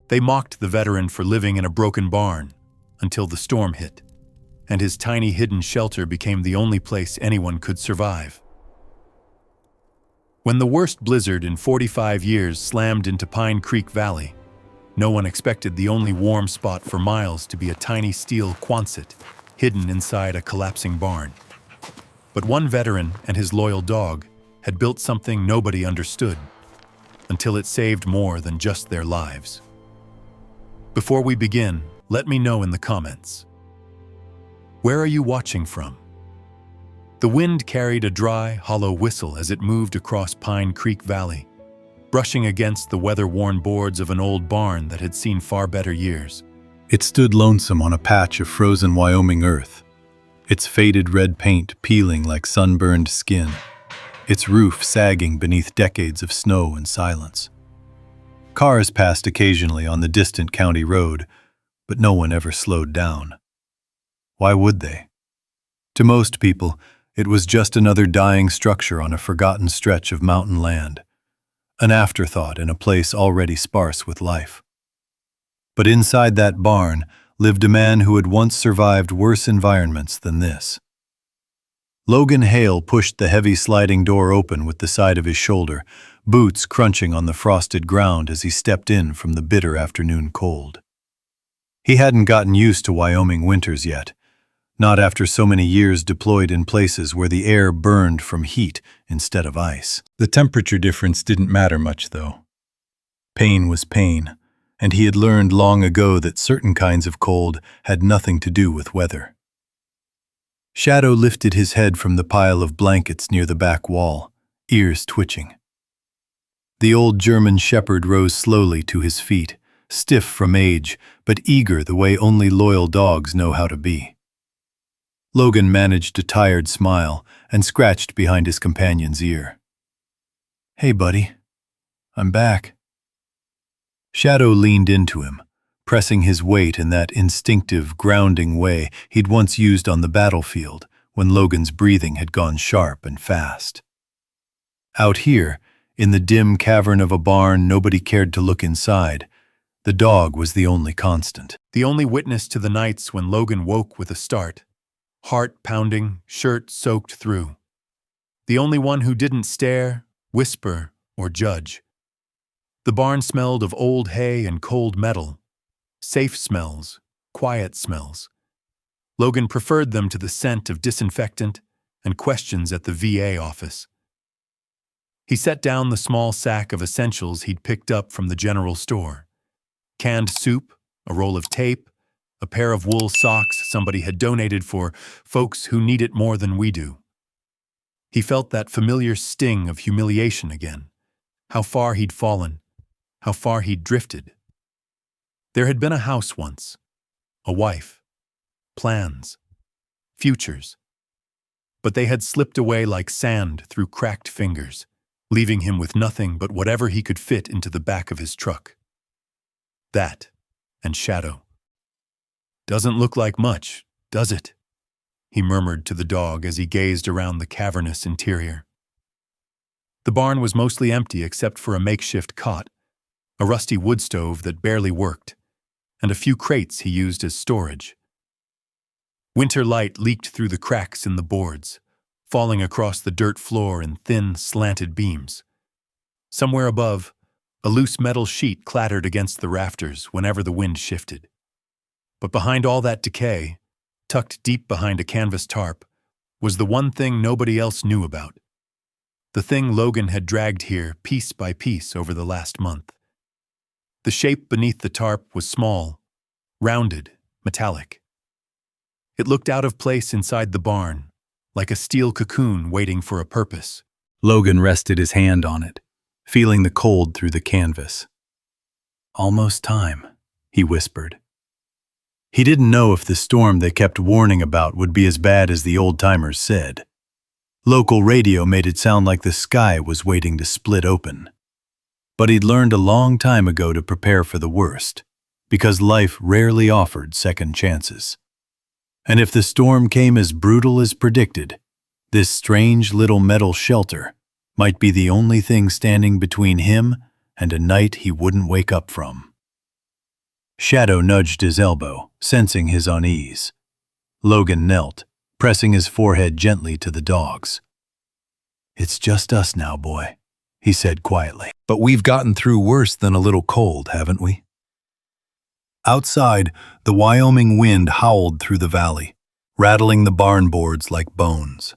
They mocked the veteran for living in a broken barn until the storm hit, and his tiny hidden shelter became the only place anyone could survive. When the worst blizzard in 45 years slammed into Pine Creek Valley, no one expected the only warm spot for miles to be a tiny steel Quonset hidden inside a collapsing barn. But one veteran and his loyal dog had built something nobody understood, until it saved more than just their lives. Before we begin, let me know in the comments. Where are you watching from? The wind carried a dry, hollow whistle as it moved across Pine Creek Valley, brushing against the weather-worn boards of an old barn that had seen far better years. It stood lonesome on a patch of frozen Wyoming earth, its faded red paint peeling like sunburned skin, its roof sagging beneath decades of snow and silence. Cars passed occasionally on the distant county road, but no one ever slowed down. Why would they? To most people, it was just another dying structure on a forgotten stretch of mountain land, an afterthought in a place already sparse with life. But inside that barn lived a man who had once survived worse environments than this. Logan Hale pushed the heavy sliding door open with the side of his shoulder, boots crunching on the frosted ground as he stepped in from the bitter afternoon cold. He hadn't gotten used to Wyoming winters yet, not after so many years deployed in places where the air burned from heat instead of ice. The temperature difference didn't matter much, though. Pain was pain, and he had learned long ago that certain kinds of cold had nothing to do with weather. Shadow lifted his head from the pile of blankets near the back wall, ears twitching. The old German shepherd rose slowly to his feet, stiff from age, but eager the way only loyal dogs know how to be. Logan managed a tired smile and scratched behind his companion's ear. "Hey, buddy. I'm back." Shadow leaned into him, pressing his weight in that instinctive, grounding way he'd once used on the battlefield when Logan's breathing had gone sharp and fast. Out here, in the dim cavern of a barn nobody cared to look inside, the dog was the only constant. The only witness to the nights when Logan woke with a start, heart pounding, shirt soaked through. The only one who didn't stare, whisper, or judge. The barn smelled of old hay and cold metal. Safe smells, quiet smells. Logan preferred them to the scent of disinfectant and questions at the VA office. He set down the small sack of essentials he'd picked up from the general store. Canned soup, a roll of tape, a pair of wool socks somebody had donated for folks who need it more than we do. He felt that familiar sting of humiliation again. How far he'd fallen, how far he'd drifted. There had been a house once, a wife, plans, futures. But they had slipped away like sand through cracked fingers, leaving him with nothing but whatever he could fit into the back of his truck. That, and Shadow. "Doesn't look like much, does it?" he murmured to the dog as he gazed around the cavernous interior. The barn was mostly empty except for a makeshift cot, a rusty wood stove that barely worked, and a few crates he used as storage. Winter light leaked through the cracks in the boards, falling across the dirt floor in thin, slanted beams. Somewhere above, a loose metal sheet clattered against the rafters whenever the wind shifted. But behind all that decay, tucked deep behind a canvas tarp, was the one thing nobody else knew about. The thing Logan had dragged here piece by piece over the last month. The shape beneath the tarp was small, rounded, metallic. It looked out of place inside the barn, like a steel cocoon waiting for a purpose. Logan rested his hand on it, feeling the cold through the canvas. "Almost time," he whispered. He didn't know if the storm they kept warning about would be as bad as the old-timers said. Local radio made it sound like the sky was waiting to split open. But he'd learned a long time ago to prepare for the worst, because life rarely offered second chances. And if the storm came as brutal as predicted, this strange little metal shelter might be the only thing standing between him and a night he wouldn't wake up from. Shadow nudged his elbow, sensing his unease. Logan knelt, pressing his forehead gently to the dog's. "It's just us now, boy," he said quietly. "But we've gotten through worse than a little cold, haven't we?" Outside, the Wyoming wind howled through the valley, rattling the barn boards like bones.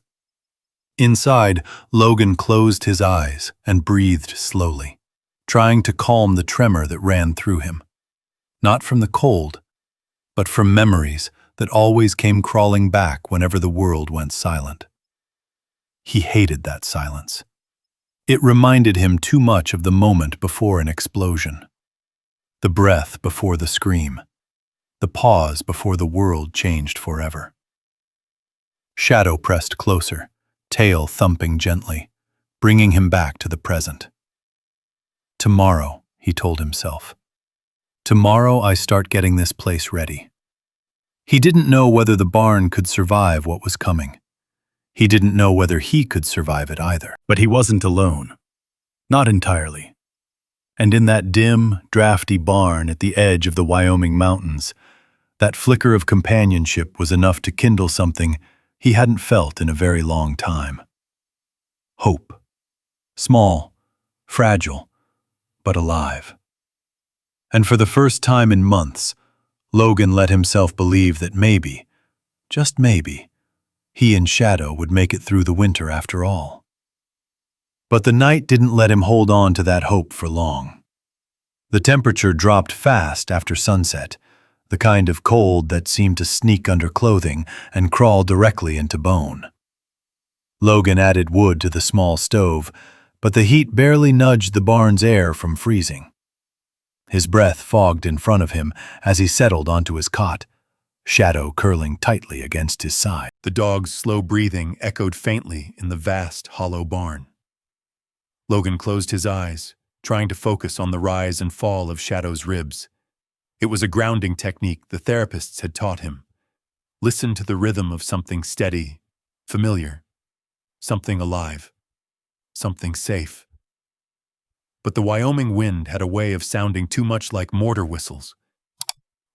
Inside, Logan closed his eyes and breathed slowly, trying to calm the tremor that ran through him. Not from the cold, but from memories that always came crawling back whenever the world went silent. He hated that silence. It reminded him too much of the moment before an explosion. The breath before the scream. The pause before the world changed forever. Shadow pressed closer, tail thumping gently, bringing him back to the present. "Tomorrow," he told himself. "Tomorrow I start getting this place ready." He didn't know whether the barn could survive what was coming. He didn't know whether he could survive it either. But he wasn't alone. Not entirely. And in that dim, drafty barn at the edge of the Wyoming mountains, that flicker of companionship was enough to kindle something he hadn't felt in a very long time. Hope. Small, fragile, but alive. And for the first time in months, Logan let himself believe that maybe, just maybe, he and Shadow would make it through the winter after all. But the night didn't let him hold on to that hope for long. The temperature dropped fast after sunset, the kind of cold that seemed to sneak under clothing and crawl directly into bone. Logan added wood to the small stove, but the heat barely nudged the barn's air from freezing. His breath fogged in front of him as he settled onto his cot, Shadow curling tightly against his side. The dog's slow breathing echoed faintly in the vast, hollow barn. Logan closed his eyes, trying to focus on the rise and fall of Shadow's ribs. It was a grounding technique the therapists had taught him. Listen to the rhythm of something steady, familiar, something alive, something safe. But the Wyoming wind had a way of sounding too much like mortar whistles.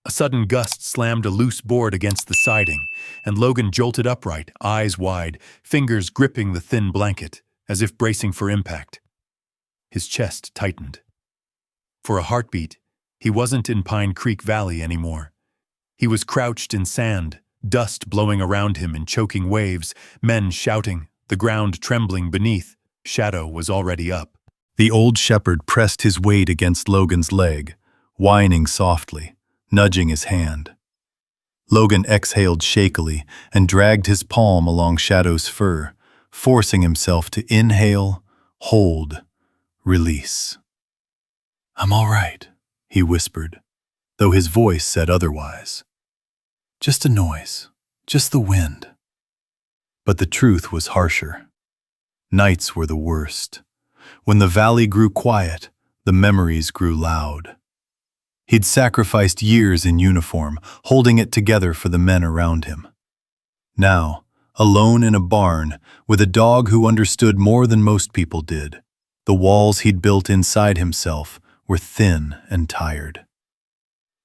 A sudden gust slammed a loose board against the siding, and Logan jolted upright, eyes wide, fingers gripping the thin blanket, as if bracing for impact. His chest tightened. For a heartbeat, he wasn't in Pine Creek Valley anymore. He was crouched in sand, dust blowing around him in choking waves, men shouting, the ground trembling beneath. Shadow was already up. The old shepherd pressed his weight against Logan's leg, whining softly, nudging his hand. Logan exhaled shakily and dragged his palm along Shadow's fur, forcing himself to inhale, hold, release. "I'm all right," he whispered, though his voice said otherwise. "Just a noise, just the wind." But the truth was harsher. Nights were the worst. When the valley grew quiet, the memories grew loud. He'd sacrificed years in uniform, holding it together for the men around him. Now, alone in a barn, with a dog who understood more than most people did, the walls he'd built inside himself were thin and tired.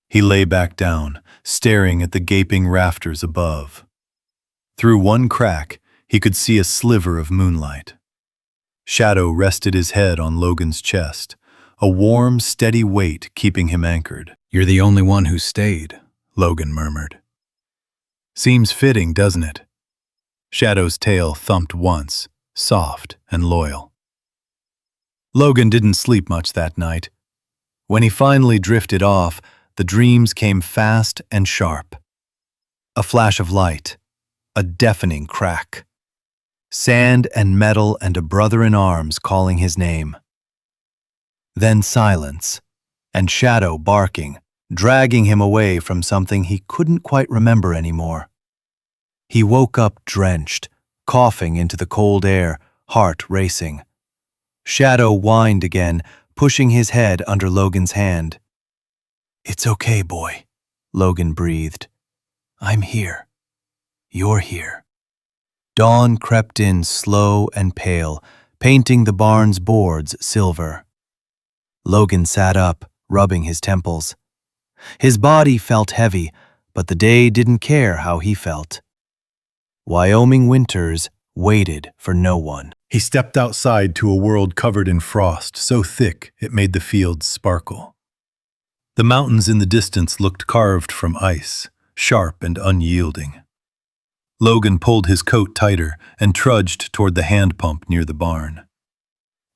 He lay back down, staring at the gaping rafters above. Through one crack, he could see a sliver of moonlight. Shadow rested his head on Logan's chest, a warm, steady weight keeping him anchored. "You're the only one who stayed," Logan murmured. "Seems fitting, doesn't it?" Shadow's tail thumped once, soft and loyal. Logan didn't sleep much that night. When he finally drifted off, the dreams came fast and sharp. A flash of light, a deafening crack. Sand and metal and a brother in arms calling his name. Then silence, and Shadow barking, dragging him away from something he couldn't quite remember anymore. He woke up drenched, coughing into the cold air, heart racing. Shadow whined again, pushing his head under Logan's hand. "It's okay, boy," Logan breathed. "I'm here. You're here." Dawn crept in slow and pale, painting the barn's boards silver. Logan sat up, rubbing his temples. His body felt heavy, but the day didn't care how he felt. Wyoming winters waited for no one. He stepped outside to a world covered in frost, so thick it made the fields sparkle. The mountains in the distance looked carved from ice, sharp and unyielding. Logan pulled his coat tighter and trudged toward the hand pump near the barn.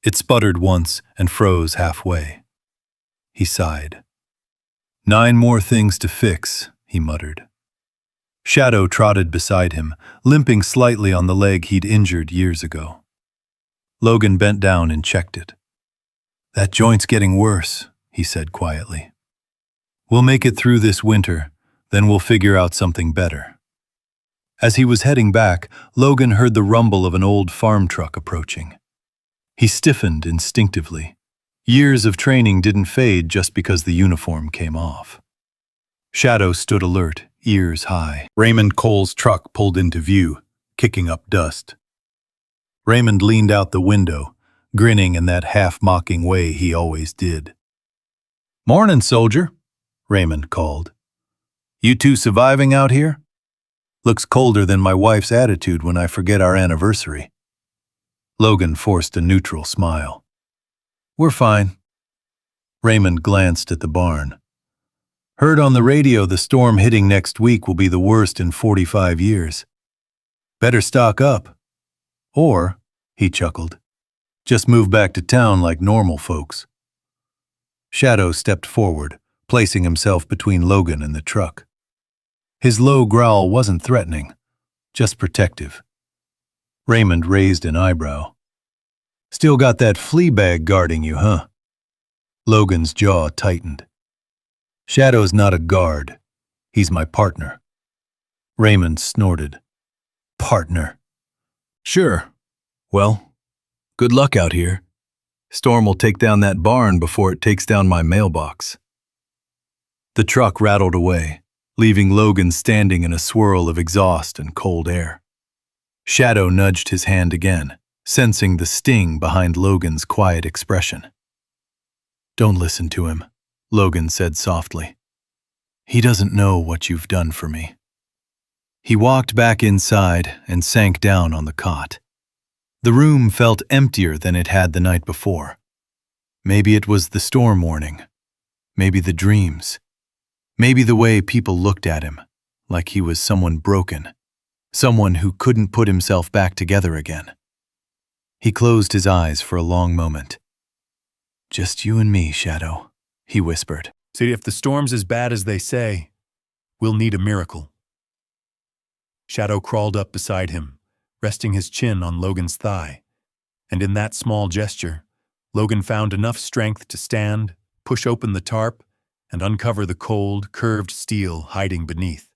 It sputtered once and froze halfway. He sighed. 9 more things to fix, he muttered. Shadow trotted beside him, limping slightly on the leg he'd injured years ago. Logan bent down and checked it. That joint's getting worse, he said quietly. We'll make it through this winter, then we'll figure out something better. As he was heading back, Logan heard the rumble of an old farm truck approaching. He stiffened instinctively. Years of training didn't fade just because the uniform came off. Shadow stood alert, ears high. Raymond Cole's truck pulled into view, kicking up dust. Raymond leaned out the window, grinning in that half-mocking way he always did. "Morning, soldier," Raymond called. "You two surviving out here? Looks colder than my wife's attitude when I forget our anniversary." Logan forced a neutral smile. "We're fine." Raymond glanced at the barn. "Heard on the radio the storm hitting next week will be the worst in 45 years. Better stock up. Or," he chuckled, "just move back to town like normal folks." Shadow stepped forward, placing himself between Logan and the truck. His low growl wasn't threatening, just protective. Raymond raised an eyebrow. "Still got that flea bag guarding you, huh?" Logan's jaw tightened. "Shadow's not a guard. He's my partner." Raymond snorted. "Partner?" "Sure. Well, good luck out here. Storm will take down that barn before it takes down my mailbox." The truck rattled away, leaving Logan standing in a swirl of exhaust and cold air. Shadow nudged his hand again, sensing the sting behind Logan's quiet expression. "Don't listen to him," Logan said softly. "He doesn't know what you've done for me." He walked back inside and sank down on the cot. The room felt emptier than it had the night before. Maybe it was the storm warning. Maybe the dreams. Maybe the way people looked at him, like he was someone broken, someone who couldn't put himself back together again. He closed his eyes for a long moment. "Just you and me, Shadow," he whispered. See, if the storm's as bad as they say, we'll need a miracle. Shadow crawled up beside him, resting his chin on Logan's thigh, and in that small gesture, Logan found enough strength to stand, push open the tarp, and uncover the cold, curved steel hiding beneath.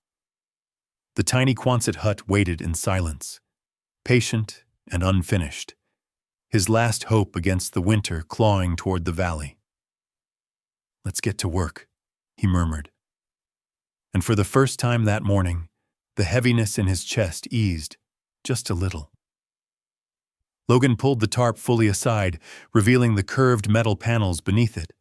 The tiny Quonset hut waited in silence, patient and unfinished, his last hope against the winter clawing toward the valley. "Let's get to work," he murmured. And for the first time that morning, the heaviness in his chest eased, just a little. Logan pulled the tarp fully aside, revealing the curved metal panels beneath it.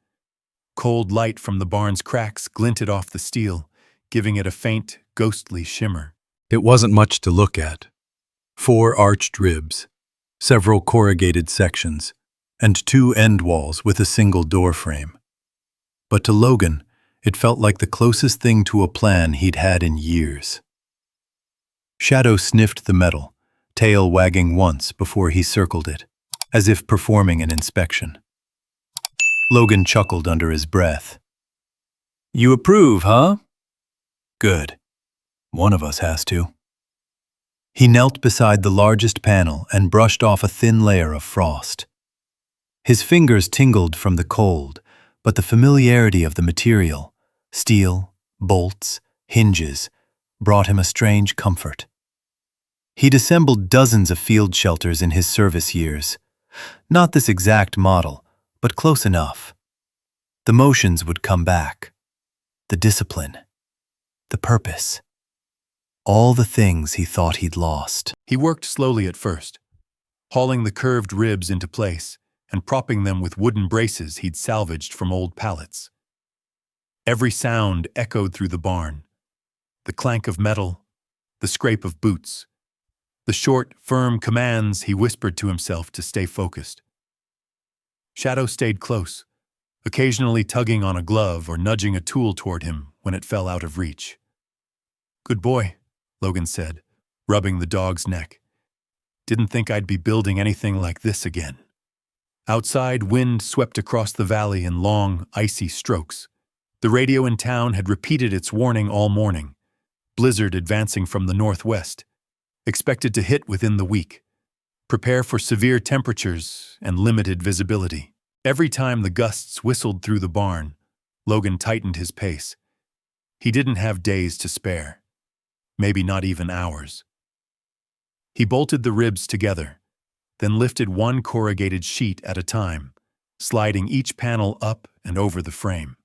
Cold light from the barn's cracks glinted off the steel, giving it a faint, ghostly shimmer. It wasn't much to look at. 4 arched ribs, several corrugated sections, and 2 end walls with a single door frame. But to Logan, it felt like the closest thing to a plan he'd had in years. Shadow sniffed the metal, tail wagging once before he circled it, as if performing an inspection. Logan chuckled under his breath. "You approve, huh? Good. One of us has to." He knelt beside the largest panel and brushed off a thin layer of frost. His fingers tingled from the cold, but the familiarity of the material, steel, bolts, hinges, brought him a strange comfort. He'd assembled dozens of field shelters in his service years. Not this exact model, but close enough. The motions would come back. The discipline. The purpose. All the things he thought he'd lost. He worked slowly at first, hauling the curved ribs into place and propping them with wooden braces he'd salvaged from old pallets. Every sound echoed through the barn. The clank of metal, the scrape of boots, the short, firm commands he whispered to himself to stay focused. Shadow stayed close, occasionally tugging on a glove or nudging a tool toward him when it fell out of reach. "Good boy," Logan said, rubbing the dog's neck. "Didn't think I'd be building anything like this again." Outside, wind swept across the valley in long, icy strokes. The radio in town had repeated its warning all morning. Blizzard advancing from the northwest, expected to hit within the week. Prepare for severe temperatures and limited visibility. Every time the gusts whistled through the barn, Logan tightened his pace. He didn't have days to spare, maybe not even hours. He bolted the ribs together, then lifted one corrugated sheet at a time, sliding each panel up and over the frame.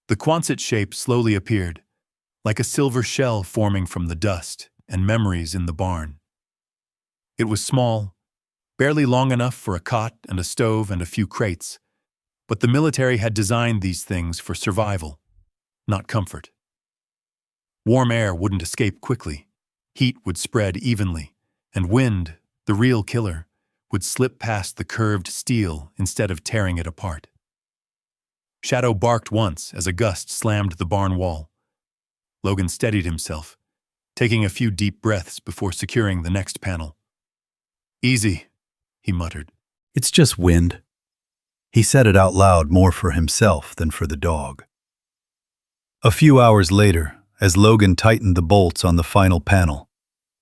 The Quonset shape slowly appeared, like a silver shell forming from the dust and memories in the barn. It was small, barely long enough for a cot and a stove and a few crates, but the military had designed these things for survival, not comfort. Warm air wouldn't escape quickly, heat would spread evenly, and wind, the real killer, would slip past the curved steel instead of tearing it apart. Shadow barked once as a gust slammed the barn wall. Logan steadied himself, taking a few deep breaths before securing the next panel. "Easy," he muttered. "It's just wind." He said it out loud more for himself than for the dog. A few hours later, as Logan tightened the bolts on the final panel,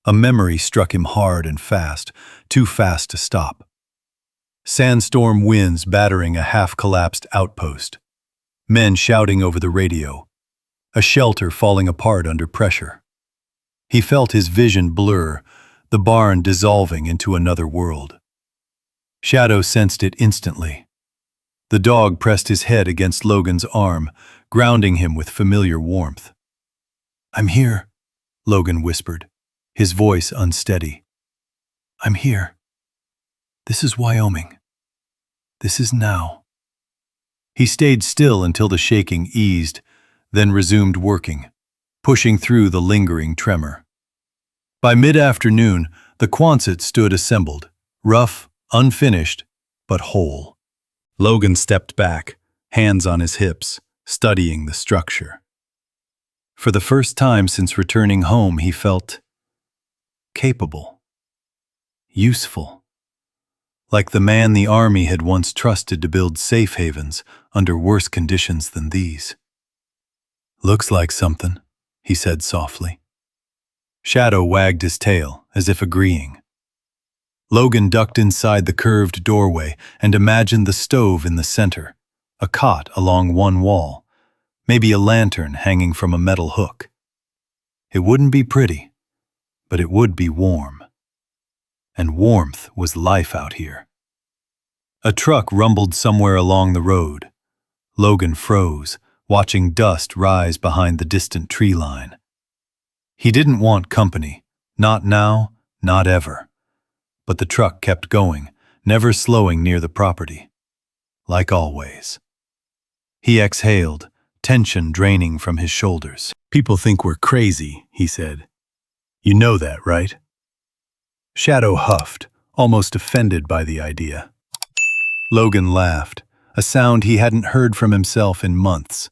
a memory struck him hard and fast, too fast to stop. Sandstorm winds battering a half-collapsed outpost. Men shouting over the radio. A shelter falling apart under pressure. He felt his vision blur, the barn dissolving into another world. Shadow sensed it instantly. The dog pressed his head against Logan's arm, grounding him with familiar warmth. "I'm here," Logan whispered, his voice unsteady. "I'm here. This is Wyoming. This is now." He stayed still until the shaking eased, then resumed working, pushing through the lingering tremor. By mid-afternoon, the Quonset stood assembled, rough, unfinished, but whole. Logan stepped back, hands on his hips, studying the structure. For the first time since returning home, he felt capable, useful. Like the man the army had once trusted to build safe havens under worse conditions than these. "Looks like something," he said softly. Shadow wagged his tail, as if agreeing. Logan ducked inside the curved doorway and imagined the stove in the center, a cot along one wall, maybe a lantern hanging from a metal hook. It wouldn't be pretty, but it would be warm. And warmth was life out here. A truck rumbled somewhere along the road. Logan froze, watching dust rise behind the distant tree line. He didn't want company, not now, not ever. But the truck kept going, never slowing near the property. Like always. He exhaled, tension draining from his shoulders. "People think we're crazy," he said. "You know that, right?" Shadow huffed, almost offended by the idea. Logan laughed, a sound he hadn't heard from himself in months.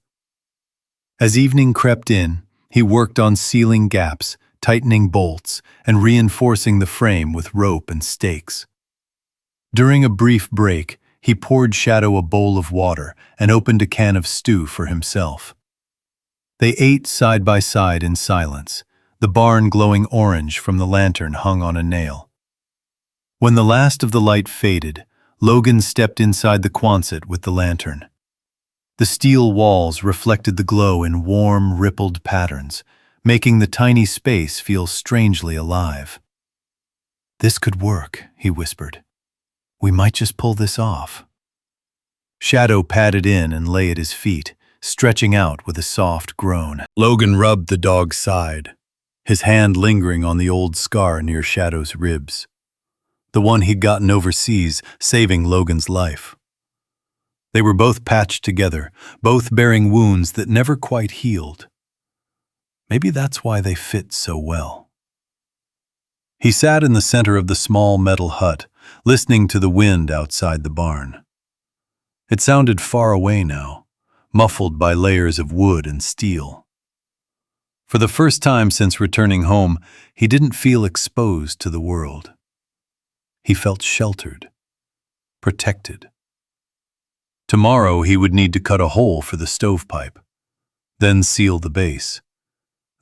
As evening crept in, he worked on sealing gaps, tightening bolts, and reinforcing the frame with rope and stakes. During a brief break, he poured Shadow a bowl of water and opened a can of stew for himself. They ate side by side in silence, the barn glowing orange from the lantern hung on a nail. When the last of the light faded, Logan stepped inside the Quonset with the lantern. The steel walls reflected the glow in warm, rippled patterns, making the tiny space feel strangely alive. "This could work," he whispered. "We might just pull this off." Shadow padded in and lay at his feet, stretching out with a soft groan. Logan rubbed the dog's side, his hand lingering on the old scar near Shadow's ribs. The one he'd gotten overseas, saving Logan's life. They were both patched together, both bearing wounds that never quite healed. Maybe that's why they fit so well. He sat in the center of the small metal hut, listening to the wind outside the barn. It sounded far away now, muffled by layers of wood and steel. For the first time since returning home, he didn't feel exposed to the world. He felt sheltered, protected. Tomorrow he would need to cut a hole for the stovepipe, then seal the base,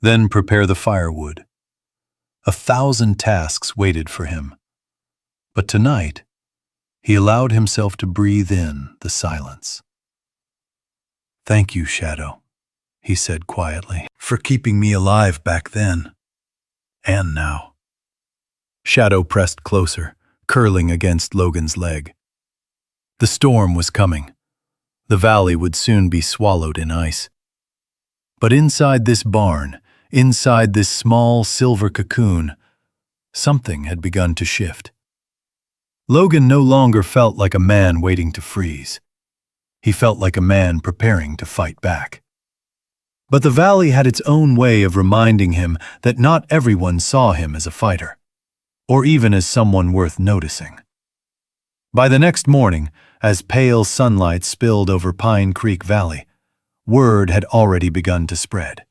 then prepare the firewood. 1,000 tasks waited for him. But tonight, he allowed himself to breathe in the silence. "Thank you, Shadow," he said quietly, "for keeping me alive back then, and now." Shadow pressed closer, curling against Logan's leg. The storm was coming. The valley would soon be swallowed in ice. But inside this barn, inside this small silver cocoon, something had begun to shift. Logan no longer felt like a man waiting to freeze. He felt like a man preparing to fight back. But the valley had its own way of reminding him that not everyone saw him as a fighter, or even as someone worth noticing. By the next morning, as pale sunlight spilled over Pine Creek Valley, word had already begun to spread.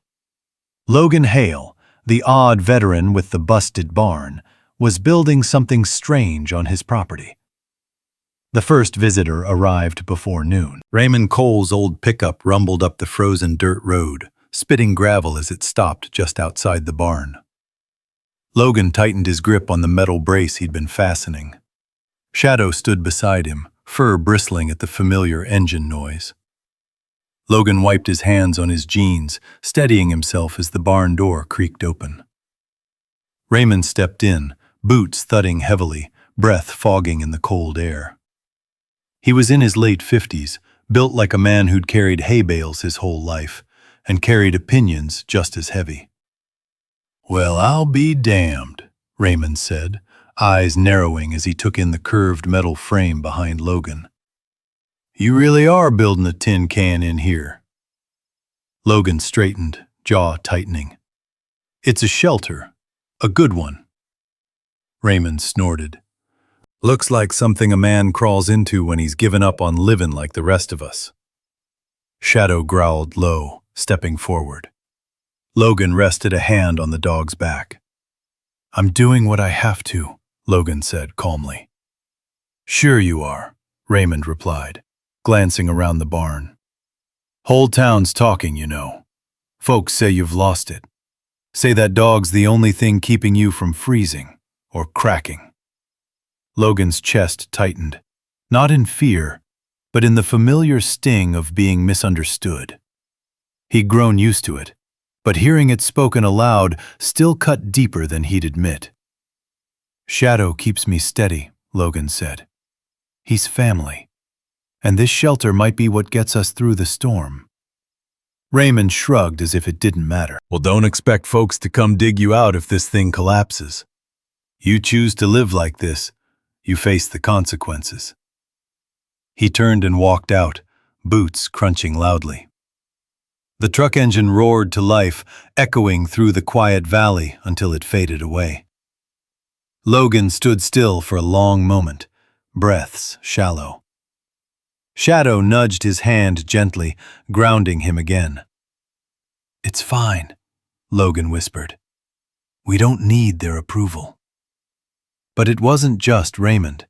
Logan Hale, the odd veteran with the busted barn, was building something strange on his property. The first visitor arrived before noon. Raymond Cole's old pickup rumbled up the frozen dirt road, spitting gravel as it stopped just outside the barn. Logan tightened his grip on the metal brace he'd been fastening. Shadow stood beside him, fur bristling at the familiar engine noise. Logan wiped his hands on his jeans, steadying himself as the barn door creaked open. Raymond stepped in, boots thudding heavily, breath fogging in the cold air. He was in his late 50s, built like a man who'd carried hay bales his whole life, and carried opinions just as heavy. "Well, I'll be damned," Raymond said, eyes narrowing as he took in the curved metal frame behind Logan. "You really are building a tin can in here." Logan straightened, jaw tightening. "It's a shelter, a good one." Raymond snorted. "Looks like something a man crawls into when he's given up on living like the rest of us." Shadow growled low, stepping forward. Logan rested a hand on the dog's back. "I'm doing what I have to," Logan said calmly. "Sure you are," Raymond replied, glancing around the barn. "Whole town's talking, you know. Folks say you've lost it. Say that dog's the only thing keeping you from freezing or cracking." Logan's chest tightened, not in fear, but in the familiar sting of being misunderstood. He'd grown used to it, but hearing it spoken aloud still cut deeper than he'd admit. "Shadow keeps me steady," Logan said. "He's family, and this shelter might be what gets us through the storm." Raymond shrugged as if it didn't matter. "Well, don't expect folks to come dig you out if this thing collapses. You choose to live like this, you face the consequences." He turned and walked out, boots crunching loudly. The truck engine roared to life, echoing through the quiet valley until it faded away. Logan stood still for a long moment, breaths shallow. Shadow nudged his hand gently, grounding him again. "It's fine," Logan whispered. "We don't need their approval." But it wasn't just Raymond.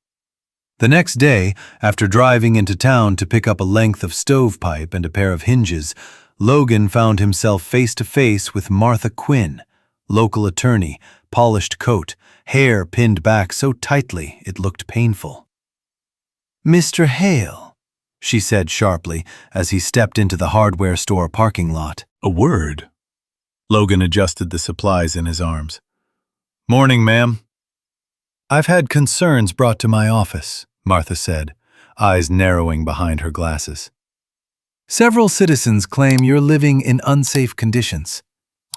The next day, after driving into town to pick up a length of stovepipe and a pair of hinges, Logan found himself face to face with Martha Quinn, local attorney, polished coat, hair pinned back so tightly it looked painful. "Mr. Hale," she said sharply as he stepped into the hardware store parking lot. "A word?" Logan adjusted the supplies in his arms. "Morning, ma'am." "I've had concerns brought to my office," Martha said, eyes narrowing behind her glasses. "Several citizens claim you're living in unsafe conditions,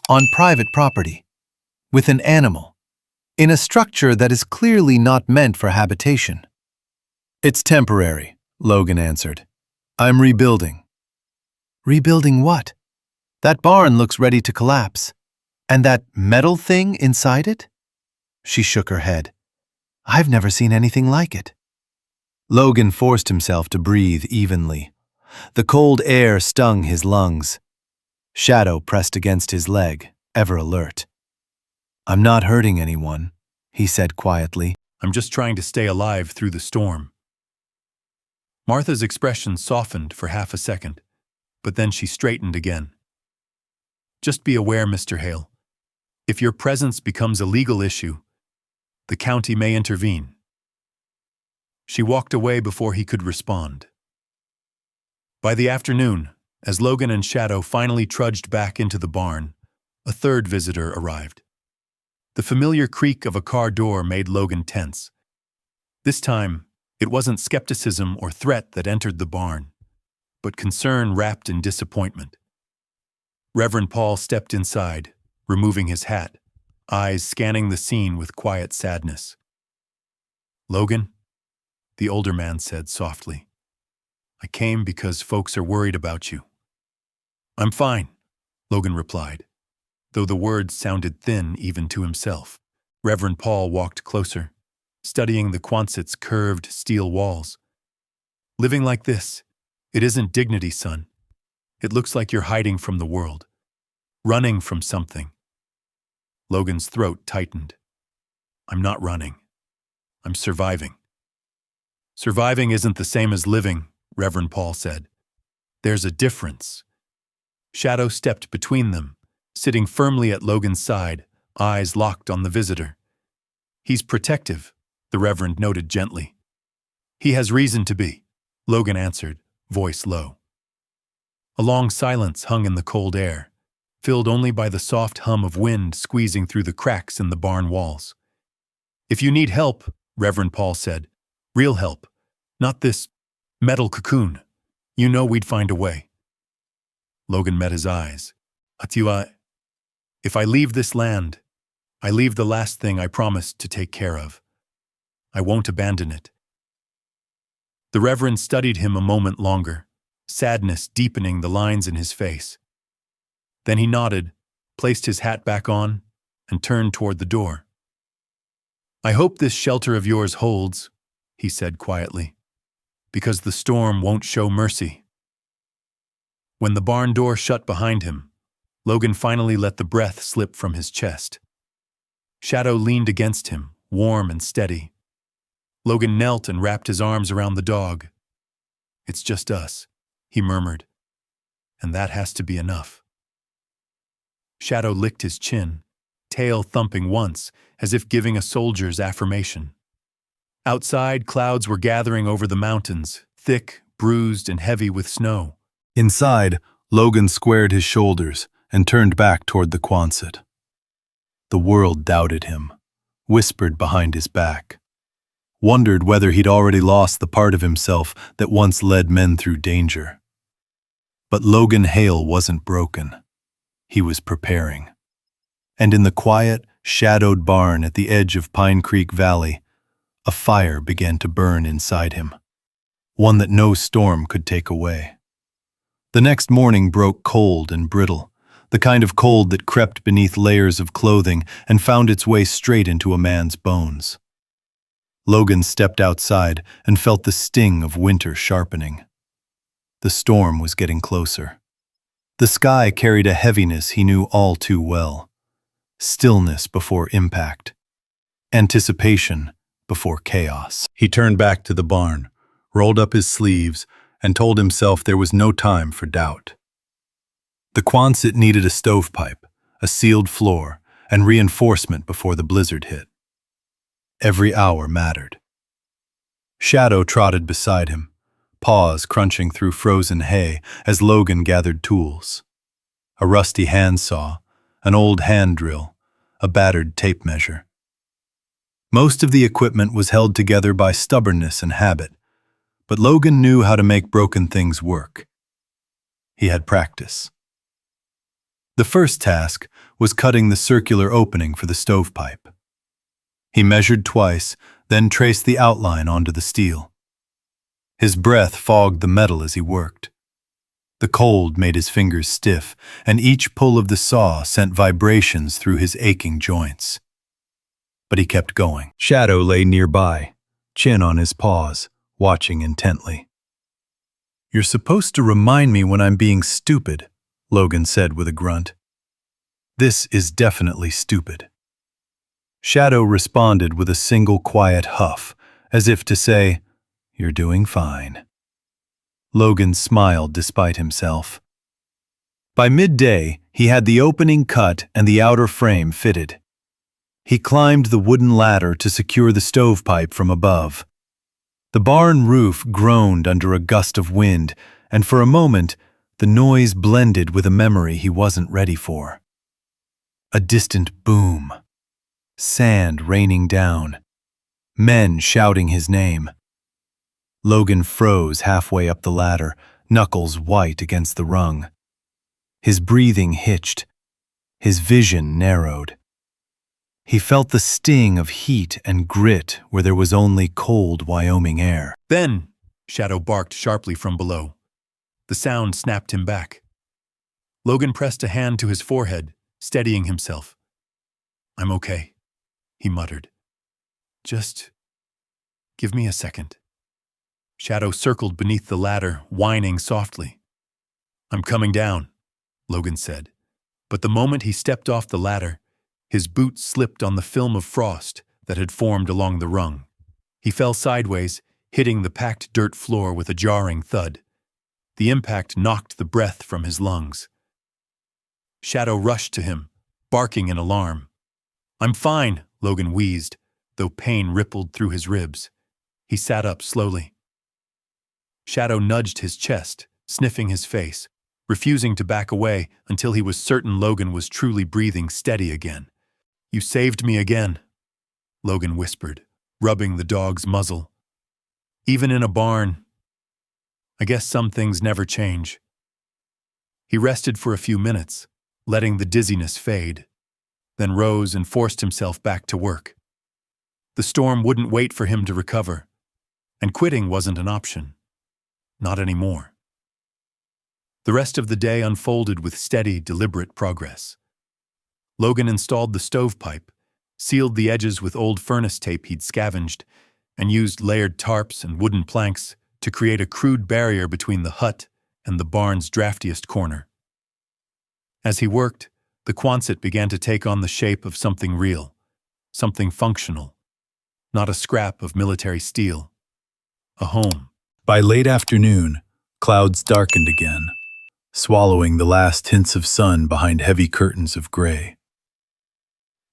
on private property, with an animal, in a structure that is clearly not meant for habitation." "It's temporary," Logan answered. I'm rebuilding. Rebuilding what? That barn looks ready to collapse. And that metal thing inside it? She shook her head. I've never seen anything like it. Logan forced himself to breathe evenly. The cold air stung his lungs. Shadow pressed against his leg, ever alert. I'm not hurting anyone, he said quietly. I'm just trying to stay alive through the storm. Martha's expression softened for half a second, but then she straightened again. Just be aware, Mr. Hale. If your presence becomes a legal issue, the county may intervene. She walked away before he could respond. By the afternoon, as Logan and Shadow finally trudged back into the barn, a third visitor arrived. The familiar creak of a car door made Logan tense. This time, it wasn't skepticism or threat that entered the barn, but concern wrapped in disappointment. Reverend Paul stepped inside, removing his hat, eyes scanning the scene with quiet sadness. Logan, the older man said softly, I came because folks are worried about you. I'm fine, Logan replied, though the words sounded thin even to himself. Reverend Paul walked closer, studying the Quonset's curved steel walls. Living like this, it isn't dignity, son. It looks like you're hiding from the world, running from something. Logan's throat tightened. I'm not running. I'm surviving. Surviving isn't the same as living, Reverend Paul said. There's a difference. Shadow stepped between them, sitting firmly at Logan's side, eyes locked on the visitor. He's protective, the Reverend noted gently. He has reason to be, Logan answered, voice low. A long silence hung in the cold air, filled only by the soft hum of wind squeezing through the cracks in the barn walls. If you need help, Reverend Paul said, real help, not this metal cocoon, you know we'd find a way. Logan met his eyes. Atiwa, if I leave this land, I leave the last thing I promised to take care of. I won't abandon it. The Reverend studied him a moment longer, sadness deepening the lines in his face. Then he nodded, placed his hat back on, and turned toward the door. I hope this shelter of yours holds, he said quietly, because the storm won't show mercy. When the barn door shut behind him, Logan finally let the breath slip from his chest. Shadow leaned against him, warm and steady. Logan knelt and wrapped his arms around the dog. It's just us, he murmured, and that has to be enough. Shadow licked his chin, tail thumping once, as if giving a soldier's affirmation. Outside, clouds were gathering over the mountains, thick, bruised, and heavy with snow. Inside, Logan squared his shoulders and turned back toward the Quonset. The world doubted him, whispered behind his back, wondered whether he'd already lost the part of himself that once led men through danger. But Logan Hale wasn't broken. He was preparing. And in the quiet, shadowed barn at the edge of Pine Creek Valley, a fire began to burn inside him, one that no storm could take away. The next morning broke cold and brittle, the kind of cold that crept beneath layers of clothing and found its way straight into a man's bones. Logan stepped outside and felt the sting of winter sharpening. The storm was getting closer. The sky carried a heaviness he knew all too well. Stillness before impact. Anticipation before chaos. He turned back to the barn, rolled up his sleeves, and told himself there was no time for doubt. The Quonset needed a stovepipe, a sealed floor, and reinforcement before the blizzard hit. Every hour mattered. Shadow trotted beside him, paws crunching through frozen hay as Logan gathered tools. A rusty handsaw, an old hand drill, a battered tape measure. Most of the equipment was held together by stubbornness and habit, but Logan knew how to make broken things work. He had practice. The first task was cutting the circular opening for the stovepipe. He measured twice, then traced the outline onto the steel. His breath fogged the metal as he worked. The cold made his fingers stiff, and each pull of the saw sent vibrations through his aching joints. But he kept going. Shadow lay nearby, chin on his paws, watching intently. "You're supposed to remind me when I'm being stupid," Logan said with a grunt. "This is definitely stupid." Shadow responded with a single quiet huff, as if to say, "You're doing fine." Logan smiled despite himself. By midday, he had the opening cut and the outer frame fitted. He climbed the wooden ladder to secure the stovepipe from above. The barn roof groaned under a gust of wind, and for a moment, the noise blended with a memory he wasn't ready for. A distant boom. Sand raining down. Men shouting his name. Logan froze halfway up the ladder, knuckles white against the rung. His breathing hitched. His vision narrowed. He felt the sting of heat and grit where there was only cold Wyoming air. "Then," Shadow barked sharply from below. The sound snapped him back. Logan pressed a hand to his forehead, steadying himself. "I'm okay," he muttered. "Just give me a second." Shadow circled beneath the ladder, whining softly. "I'm coming down," Logan said. But the moment he stepped off the ladder, his boot slipped on the film of frost that had formed along the rung. He fell sideways, hitting the packed dirt floor with a jarring thud. The impact knocked the breath from his lungs. Shadow rushed to him, barking in alarm. "I'm fine," Logan wheezed, though pain rippled through his ribs. He sat up slowly. Shadow nudged his chest, sniffing his face, refusing to back away until he was certain Logan was truly breathing steady again. "You saved me again," Logan whispered, rubbing the dog's muzzle. "Even in a barn. I guess some things never change." He rested for a few minutes, letting the dizziness fade, then rose and forced himself back to work. The storm wouldn't wait for him to recover, and quitting wasn't an option. Not anymore. The rest of the day unfolded with steady, deliberate progress. Logan installed the stovepipe, sealed the edges with old furnace tape he'd scavenged, and used layered tarps and wooden planks to create a crude barrier between the hut and the barn's draftiest corner. As he worked, the Quonset began to take on the shape of something real, something functional, not a scrap of military steel. A home. By late afternoon, clouds darkened again, swallowing the last hints of sun behind heavy curtains of gray.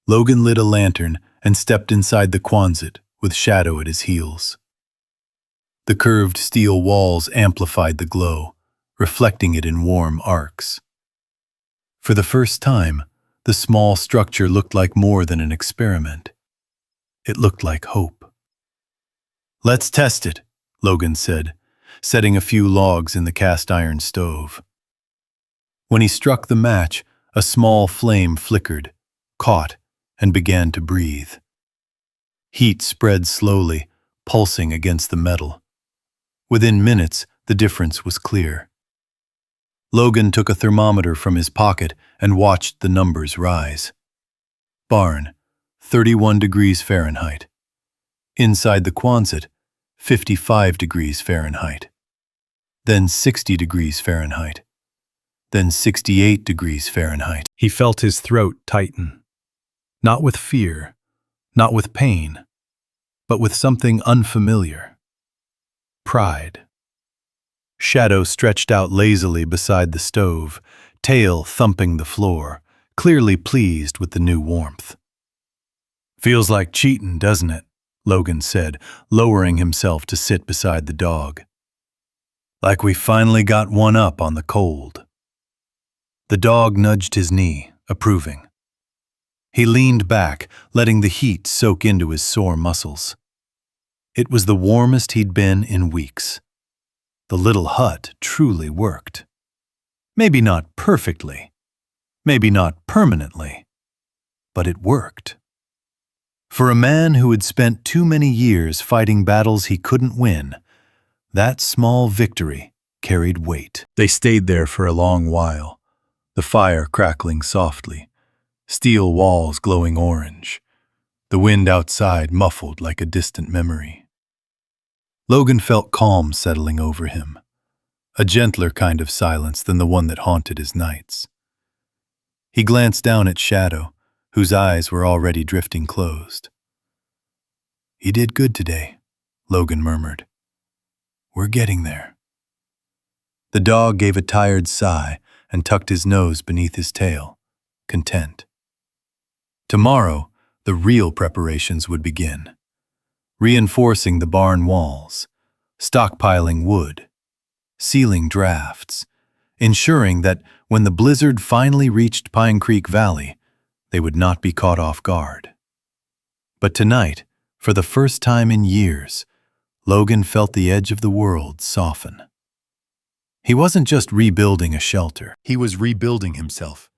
Logan lit a lantern and stepped inside the Quonset with Shadow at his heels. The curved steel walls amplified the glow, reflecting it in warm arcs. For the first time, the small structure looked like more than an experiment. It looked like hope. "Let's test it," Logan said, setting a few logs in the cast-iron stove. When he struck the match, a small flame flickered, caught, and began to breathe. Heat spread slowly, pulsing against the metal. Within minutes, the difference was clear. Logan took a thermometer from his pocket and watched the numbers rise. Barn, 31 degrees Fahrenheit. Inside the Quonset, 55 degrees Fahrenheit. Then 60 degrees Fahrenheit. Then 68 degrees Fahrenheit. He felt his throat tighten. Not with fear, not with pain, but with something unfamiliar. Pride. Shadow stretched out lazily beside the stove, tail thumping the floor, clearly pleased with the new warmth. "Feels like cheating, doesn't it?" Logan said, lowering himself to sit beside the dog. "Like we finally got one up on the cold." The dog nudged his knee, approving. He leaned back, letting the heat soak into his sore muscles. It was the warmest he'd been in weeks. The little hut truly worked. Maybe not perfectly, maybe not permanently, but it worked. For a man who had spent too many years fighting battles he couldn't win, That small victory carried weight. They stayed there for a long while, the fire crackling softly, steel walls glowing orange, the wind outside muffled like a distant memory. Logan felt calm settling over him, a gentler kind of silence than the one that haunted his nights. He glanced down at Shadow, whose eyes were already drifting closed. "You did good today," Logan murmured. "We're getting there." The dog gave a tired sigh and tucked his nose beneath his tail, content. Tomorrow, the real preparations would begin. Reinforcing the barn walls, stockpiling wood, sealing drafts, ensuring that when the blizzard finally reached Pine Creek Valley, they would not be caught off guard. But tonight, for the first time in years, Logan felt the edge of the world soften. He wasn't just rebuilding a shelter. He was rebuilding himself.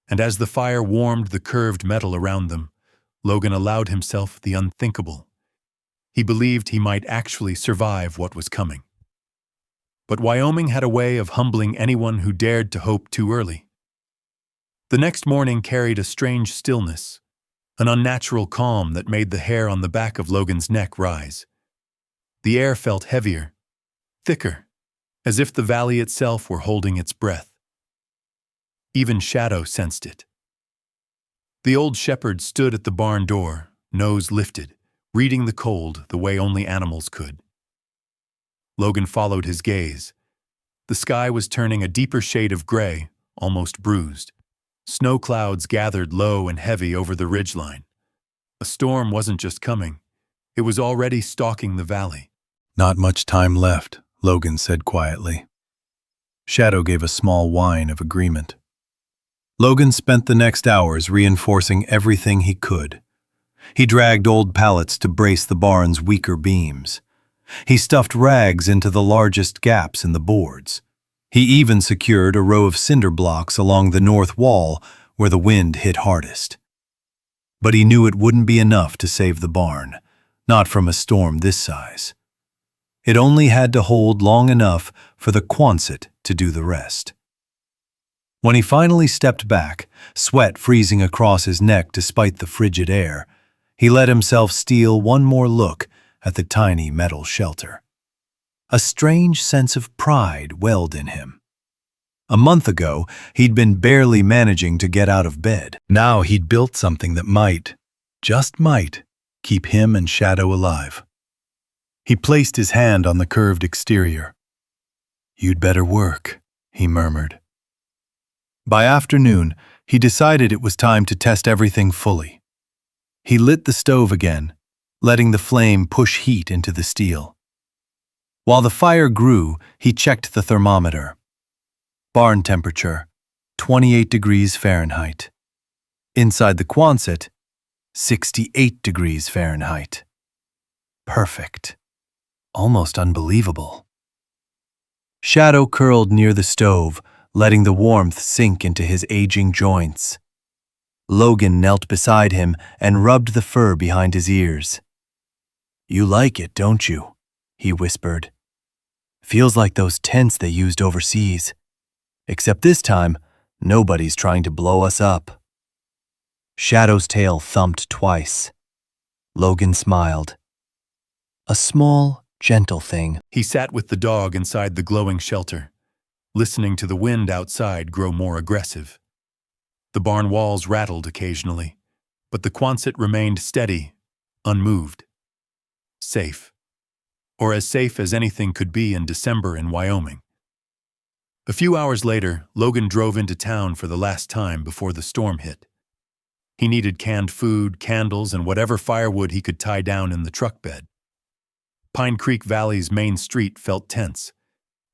And as the fire warmed the curved metal around them, Logan allowed himself the unthinkable. He believed he might actually survive what was coming. But Wyoming had a way of humbling anyone who dared to hope too early. The next morning carried a strange stillness, an unnatural calm that made the hair on the back of Logan's neck rise. The air felt heavier, thicker, as if the valley itself were holding its breath. Even Shadow sensed it. The old shepherd stood at the barn door, nose lifted, reading the cold the way only animals could. Logan followed his gaze. The sky was turning a deeper shade of gray, almost bruised. Snow clouds gathered low and heavy over the ridgeline. A storm wasn't just coming, it was already stalking the valley. "Not much time left," Logan said quietly. Shadow gave a small whine of agreement. Logan spent the next hours reinforcing everything he could. He dragged old pallets to brace the barn's weaker beams. He stuffed rags into the largest gaps in the boards. He even secured a row of cinder blocks along the north wall where the wind hit hardest. But he knew it wouldn't be enough to save the barn, not from a storm this size. It only had to hold long enough for the Quonset to do the rest. When he finally stepped back, sweat freezing across his neck despite the frigid air, he let himself steal one more look at the tiny metal shelter. A strange sense of pride welled in him. A month ago, he'd been barely managing to get out of bed. Now he'd built something that might, just might, keep him and Shadow alive. He placed his hand on the curved exterior. "You'd better work," he murmured. By afternoon, he decided it was time to test everything fully. He lit the stove again, letting the flame push heat into the steel. While the fire grew, he checked the thermometer. Barn temperature, 28 degrees Fahrenheit. Inside the Quonset, 68 degrees Fahrenheit. Perfect. Almost unbelievable. Shadow curled near the stove, letting the warmth sink into his aging joints. Logan knelt beside him and rubbed the fur behind his ears. "You like it, don't you?" he whispered. "Feels like those tents they used overseas. Except this time, nobody's trying to blow us up." Shadow's tail thumped twice. Logan smiled. A small, gentle thing. He sat with the dog inside the glowing shelter, listening to the wind outside grow more aggressive. The barn walls rattled occasionally, but the Quonset remained steady, unmoved. Safe. Or as safe as anything could be in December in Wyoming. A few hours later, Logan drove into town for the last time before the storm hit. He needed canned food, candles, and whatever firewood he could tie down in the truck bed. Pine Creek Valley's main street felt tense.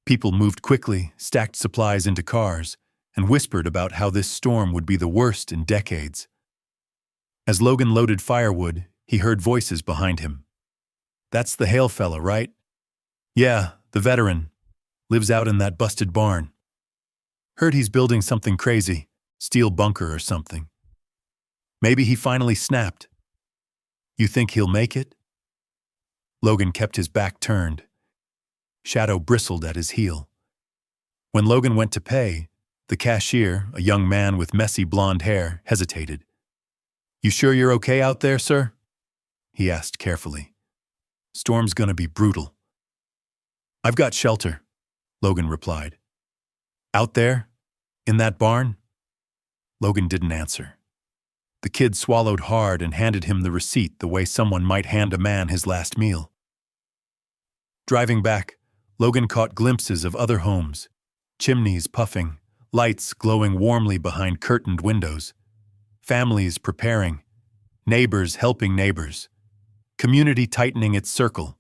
People moved quickly, stacked supplies into cars, and whispered about how this storm would be the worst in decades. As Logan loaded firewood, he heard voices behind him. "That's the Hale fella, right?" "Yeah, the veteran. Lives out in that busted barn. Heard he's building something crazy, steel bunker or something. Maybe he finally snapped. You think he'll make it?" Logan kept his back turned. Shadow bristled at his heel. When Logan went to pay, the cashier, a young man with messy blonde hair, hesitated. "You sure you're okay out there, sir?" he asked carefully. "Storm's gonna be brutal." "I've got shelter," Logan replied. "Out there? In that barn?" Logan didn't answer. The kid swallowed hard and handed him the receipt the way someone might hand a man his last meal. Driving back, Logan caught glimpses of other homes, chimneys puffing, lights glowing warmly behind curtained windows, families preparing, neighbors helping neighbors, community tightening its circle,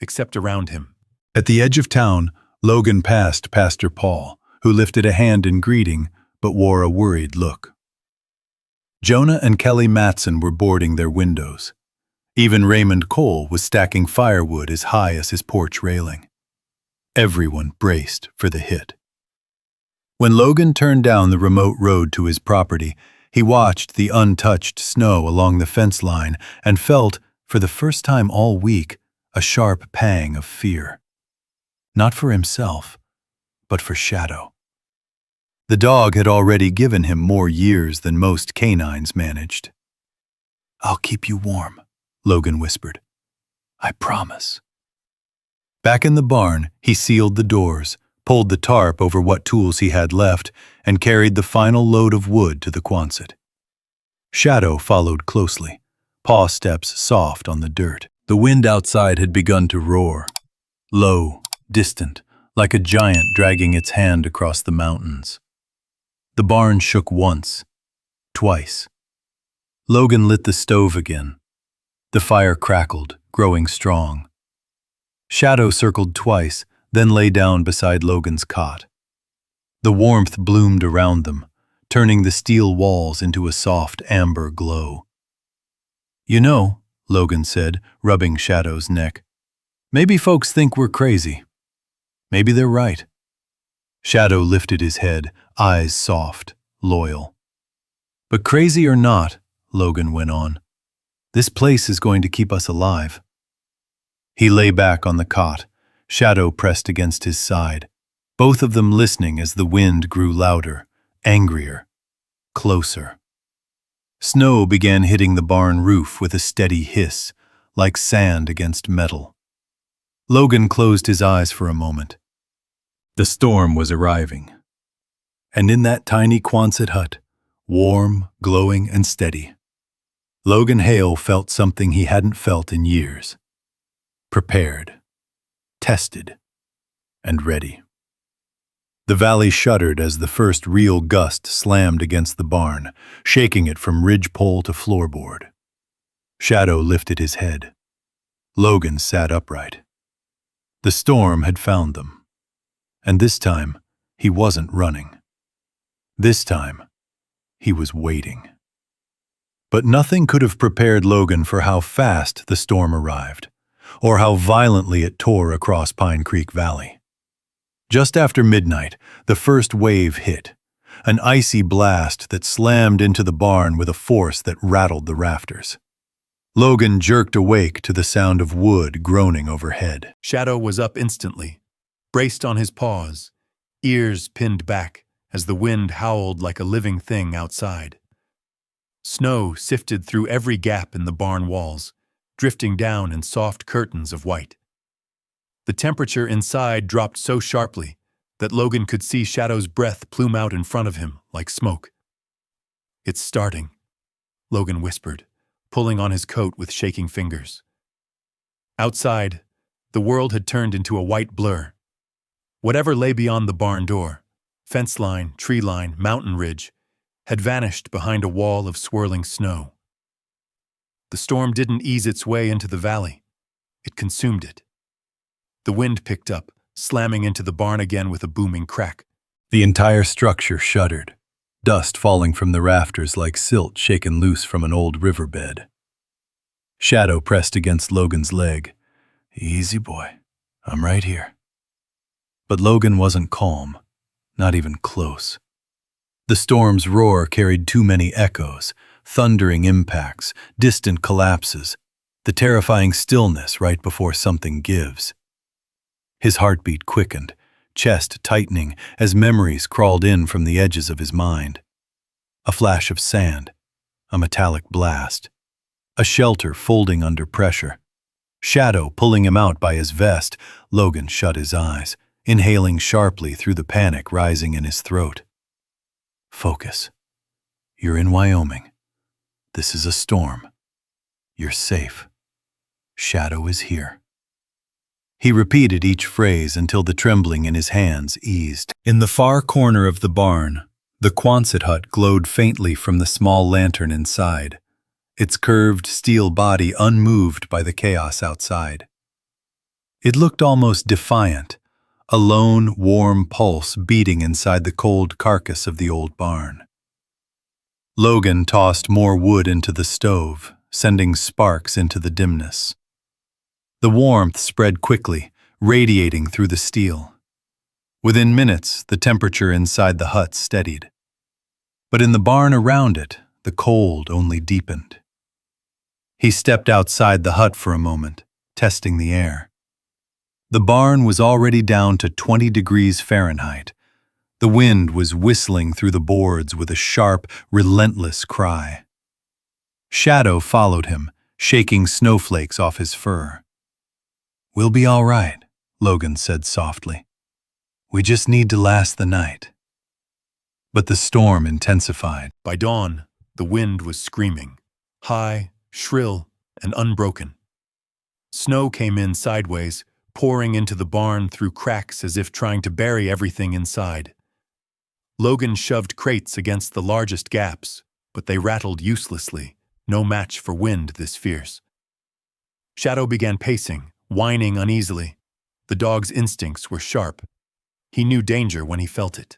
except around him. At the edge of town, Logan passed Pastor Paul, who lifted a hand in greeting but wore a worried look. Jonah and Kelly Matson were boarding their windows. Even Raymond Cole was stacking firewood as high as his porch railing. Everyone braced for the hit. When Logan turned down the remote road to his property, he watched the untouched snow along the fence line and felt, for the first time all week, a sharp pang of fear. Not for himself, but for Shadow. The dog had already given him more years than most canines managed. "I'll keep you warm," Logan whispered. "I promise." Back in the barn, he sealed the doors, pulled the tarp over what tools he had left, and carried the final load of wood to the Quonset. Shadow followed closely, paw steps soft on the dirt. The wind outside had begun to roar, low, distant, like a giant dragging its hand across the mountains. The barn shook once, twice. Logan lit the stove again. The fire crackled, growing strong. Shadow circled twice, then lay down beside Logan's cot. The warmth bloomed around them, turning the steel walls into a soft amber glow. "You know," Logan said, rubbing Shadow's neck, "maybe folks think we're crazy. Maybe they're right." Shadow lifted his head, eyes soft, loyal. "But crazy or not," Logan went on, "this place is going to keep us alive." He lay back on the cot, Shadow pressed against his side, both of them listening as the wind grew louder, angrier, closer. Snow began hitting the barn roof with a steady hiss, like sand against metal. Logan closed his eyes for a moment. The storm was arriving. And in that tiny Quonset hut, warm, glowing, and steady, Logan Hale felt something he hadn't felt in years. Prepared, tested, and ready. The valley shuddered as the first real gust slammed against the barn, shaking it from ridgepole to floorboard. Shadow lifted his head. Logan sat upright. The storm had found them. And this time, he wasn't running. This time, he was waiting. But nothing could have prepared Logan for how fast the storm arrived, or how violently it tore across Pine Creek Valley. Just after midnight, the first wave hit, an icy blast that slammed into the barn with a force that rattled the rafters. Logan jerked awake to the sound of wood groaning overhead. Shadow was up instantly, braced on his paws, ears pinned back as the wind howled like a living thing outside. Snow sifted through every gap in the barn walls, drifting down in soft curtains of white. The temperature inside dropped so sharply that Logan could see Shadow's breath plume out in front of him like smoke. "It's starting," Logan whispered, pulling on his coat with shaking fingers. Outside, the world had turned into a white blur. Whatever lay beyond the barn door, fence line, tree line, mountain ridge, had vanished behind a wall of swirling snow. The storm didn't ease its way into the valley. It consumed it. The wind picked up, slamming into the barn again with a booming crack. The entire structure shuddered, dust falling from the rafters like silt shaken loose from an old riverbed. Shadow pressed against Logan's leg. "Easy, boy. I'm right here." But Logan wasn't calm, not even close. The storm's roar carried too many echoes, thundering impacts, distant collapses, the terrifying stillness right before something gives. His heartbeat quickened, chest tightening as memories crawled in from the edges of his mind. A flash of sand, a metallic blast, a shelter folding under pressure. Shadow pulling him out by his vest. Logan shut his eyes, inhaling sharply through the panic rising in his throat. Focus. You're in Wyoming. This is a storm. You're safe. Shadow is here. He repeated each phrase until the trembling in his hands eased. In the far corner of the barn, the Quonset hut glowed faintly from the small lantern inside, its curved steel body unmoved by the chaos outside. It looked almost defiant, a lone, warm pulse beating inside the cold carcass of the old barn. Logan tossed more wood into the stove, sending sparks into the dimness. The warmth spread quickly, radiating through the steel. Within minutes, the temperature inside the hut steadied. But in the barn around it, the cold only deepened. He stepped outside the hut for a moment, testing the air. The barn was already down to 20 degrees Fahrenheit. The wind was whistling through the boards with a sharp, relentless cry. Shadow followed him, shaking snowflakes off his fur. "We'll be all right," Logan said softly. "We just need to last the night." But the storm intensified. By dawn, the wind was screaming, high, shrill, and unbroken. Snow came in sideways, pouring into the barn through cracks as if trying to bury everything inside. Logan shoved crates against the largest gaps, but they rattled uselessly, no match for wind this fierce. Shadow began pacing, whining uneasily. The dog's instincts were sharp. He knew danger when he felt it.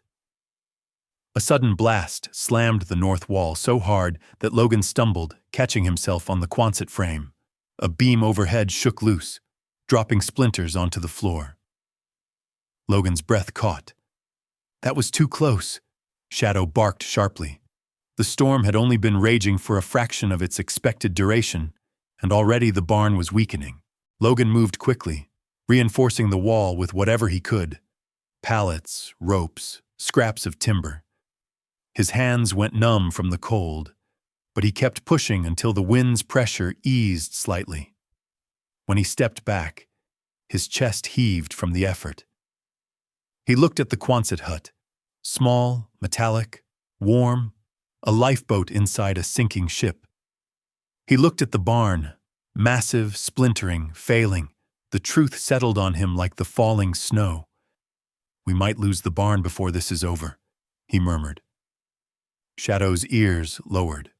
A sudden blast slammed the north wall so hard that Logan stumbled, catching himself on the Quonset frame. A beam overhead shook loose, dropping splinters onto the floor. Logan's breath caught. That was too close. Shadow barked sharply. The storm had only been raging for a fraction of its expected duration, and already the barn was weakening. Logan moved quickly, reinforcing the wall with whatever he could. Pallets, ropes, scraps of timber. His hands went numb from the cold, but he kept pushing until the wind's pressure eased slightly. When he stepped back, his chest heaved from the effort. He looked at the Quonset hut, small, metallic, warm, a lifeboat inside a sinking ship. He looked at the barn, massive, splintering, failing. The truth settled on him like the falling snow. "We might lose the barn before this is over," he murmured. Shadow's ears lowered.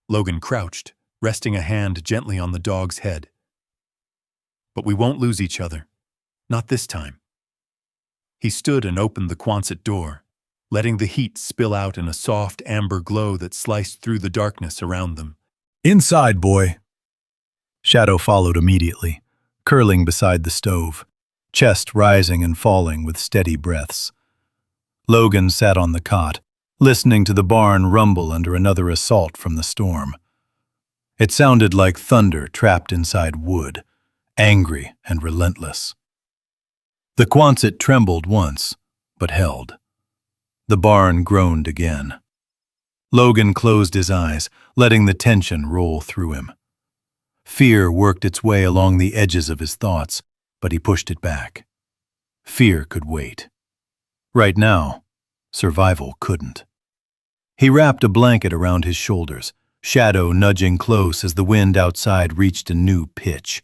Logan crouched, resting a hand gently on the dog's head. "But we won't lose each other. Not this time." He stood and opened the Quonset door, letting the heat spill out in a soft amber glow that sliced through the darkness around them. "Inside, boy." Shadow followed immediately, curling beside the stove, chest rising and falling with steady breaths. Logan sat on the cot, listening to the barn rumble under another assault from the storm. It sounded like thunder trapped inside wood, angry and relentless. The Quonset trembled once, but held. The barn groaned again. Logan closed his eyes, letting the tension roll through him. Fear worked its way along the edges of his thoughts, but he pushed it back. Fear could wait. Right now, survival couldn't. He wrapped a blanket around his shoulders, Shadow nudging close as the wind outside reached a new pitch.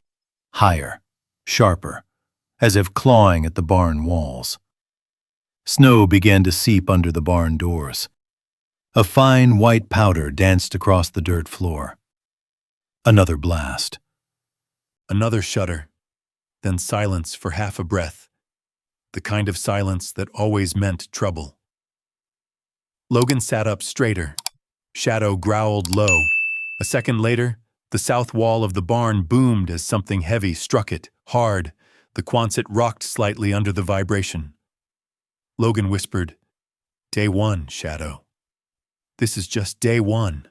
Higher, sharper, as if clawing at the barn walls. Snow began to seep under the barn doors. A fine white powder danced across the dirt floor. Another blast. Another shudder, then silence for half a breath, the kind of silence that always meant trouble. Logan sat up straighter. Shadow growled low. A second later, the south wall of the barn boomed as something heavy struck it, hard. The Quonset rocked slightly under the vibration. Logan whispered, "Day one, Shadow. This is just day one."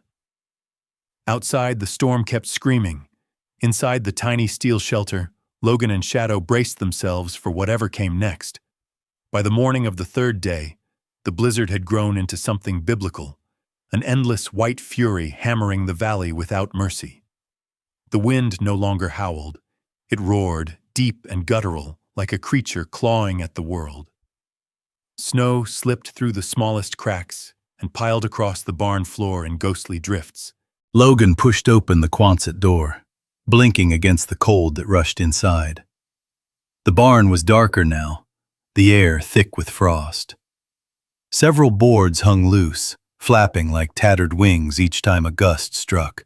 Outside, the storm kept screaming. Inside the tiny steel shelter, Logan and Shadow braced themselves for whatever came next. By the morning of the third day, the blizzard had grown into something biblical, an endless white fury hammering the valley without mercy. The wind no longer howled. It roared, deep and guttural, like a creature clawing at the world. Snow slipped through the smallest cracks and piled across the barn floor in ghostly drifts. Logan pushed open the Quonset door, blinking against the cold that rushed inside. The barn was darker now, the air thick with frost. Several boards hung loose, flapping like tattered wings each time a gust struck.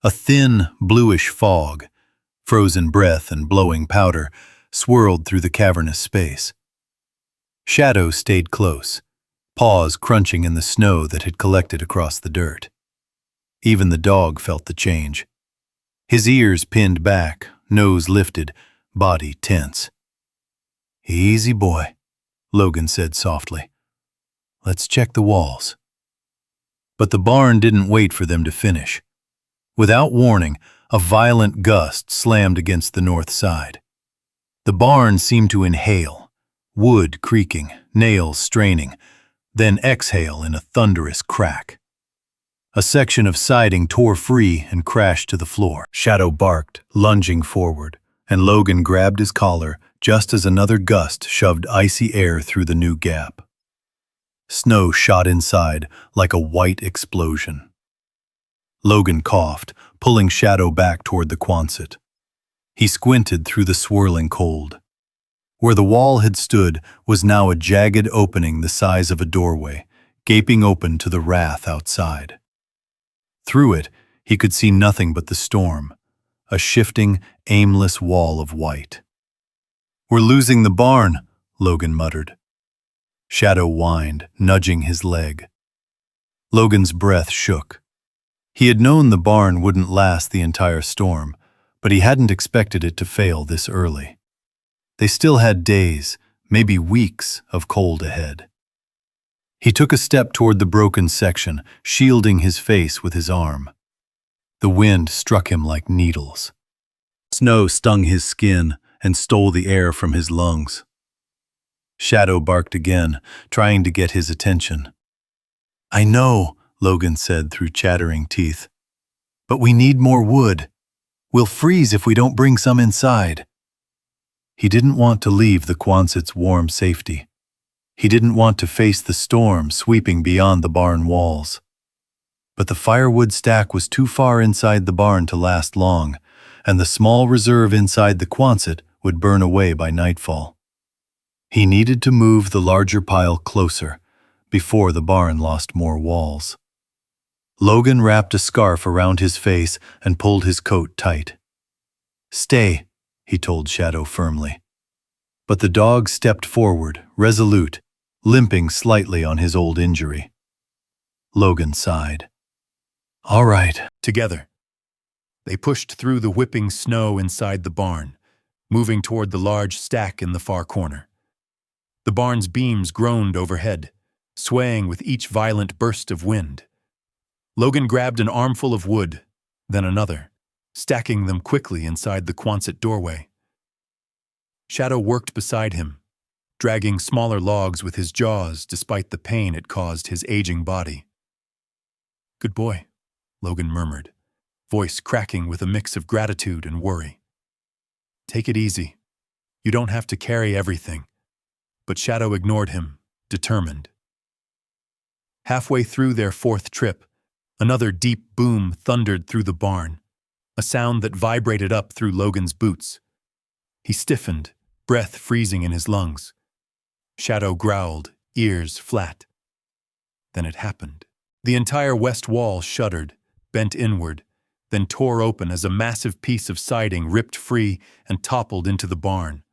A thin, bluish fog, frozen breath and blowing powder, swirled through the cavernous space. Shadow stayed close, paws crunching in the snow that had collected across the dirt. Even the dog felt the change. His ears pinned back, nose lifted, body tense. "Easy, boy," Logan said softly. "Let's check the walls." But the barn didn't wait for them to finish. Without warning, a violent gust slammed against the north side. The barn seemed to inhale, wood creaking, nails straining, then exhale in a thunderous crack. A section of siding tore free and crashed to the floor. Shadow barked, lunging forward, and Logan grabbed his collar just as another gust shoved icy air through the new gap. Snow shot inside like a white explosion. Logan coughed, pulling Shadow back toward the Quonset. He squinted through the swirling cold. Where the wall had stood was now a jagged opening the size of a doorway, gaping open to the wrath outside. Through it, he could see nothing but the storm, a shifting, aimless wall of white. "We're losing the barn," Logan muttered. Shadow whined, nudging his leg. Logan's breath shook. He had known the barn wouldn't last the entire storm, but he hadn't expected it to fail this early. They still had days, maybe weeks, of cold ahead. He took a step toward the broken section, shielding his face with his arm. The wind struck him like needles. Snow stung his skin and stole the air from his lungs. Shadow barked again, trying to get his attention. "I know," Logan said through chattering teeth, "but we need more wood. We'll freeze if we don't bring some inside." He didn't want to leave the Quonset's warm safety. He didn't want to face the storm sweeping beyond the barn walls. But the firewood stack was too far inside the barn to last long, and the small reserve inside the Quonset would burn away by nightfall. He needed to move the larger pile closer, before the barn lost more walls. Logan wrapped a scarf around his face and pulled his coat tight. "Stay," he told Shadow firmly. But the dog stepped forward, resolute, limping slightly on his old injury. Logan sighed. "All right." Together, they pushed through the whipping snow inside the barn, moving toward the large stack in the far corner. The barn's beams groaned overhead, swaying with each violent burst of wind. Logan grabbed an armful of wood, then another, stacking them quickly inside the Quonset doorway. Shadow worked beside him, dragging smaller logs with his jaws despite the pain it caused his aging body. "Good boy," Logan murmured, voice cracking with a mix of gratitude and worry. "Take it easy. You don't have to carry everything." But Shadow ignored him, determined. Halfway through their fourth trip, another deep boom thundered through the barn, a sound that vibrated up through Logan's boots. He stiffened, breath freezing in his lungs. Shadow growled, ears flat. Then it happened. The entire west wall shuddered, bent inward, then tore open as a massive piece of siding ripped free and toppled into the barn.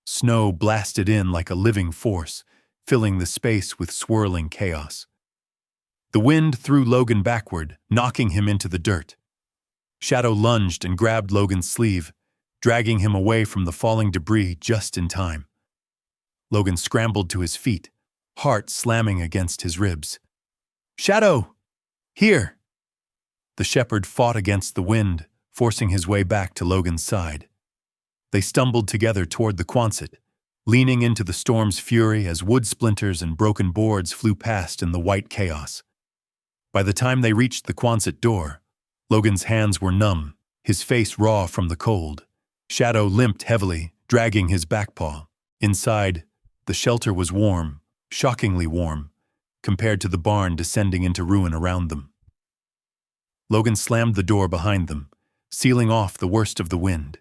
Snow blasted in like a living force, filling the space with swirling chaos. The wind threw Logan backward, knocking him into the dirt. Shadow lunged and grabbed Logan's sleeve, dragging him away from the falling debris just in time. Logan scrambled to his feet, heart slamming against his ribs. "Shadow! Here!" The shepherd fought against the wind, forcing his way back to Logan's side. They stumbled together toward the Quonset, leaning into the storm's fury as wood splinters and broken boards flew past in the white chaos. By the time they reached the Quonset door, Logan's hands were numb, his face raw from the cold. Shadow limped heavily, dragging his back paw. Inside, the shelter was warm, shockingly warm, compared to the barn descending into ruin around them. Logan slammed the door behind them, sealing off the worst of the wind.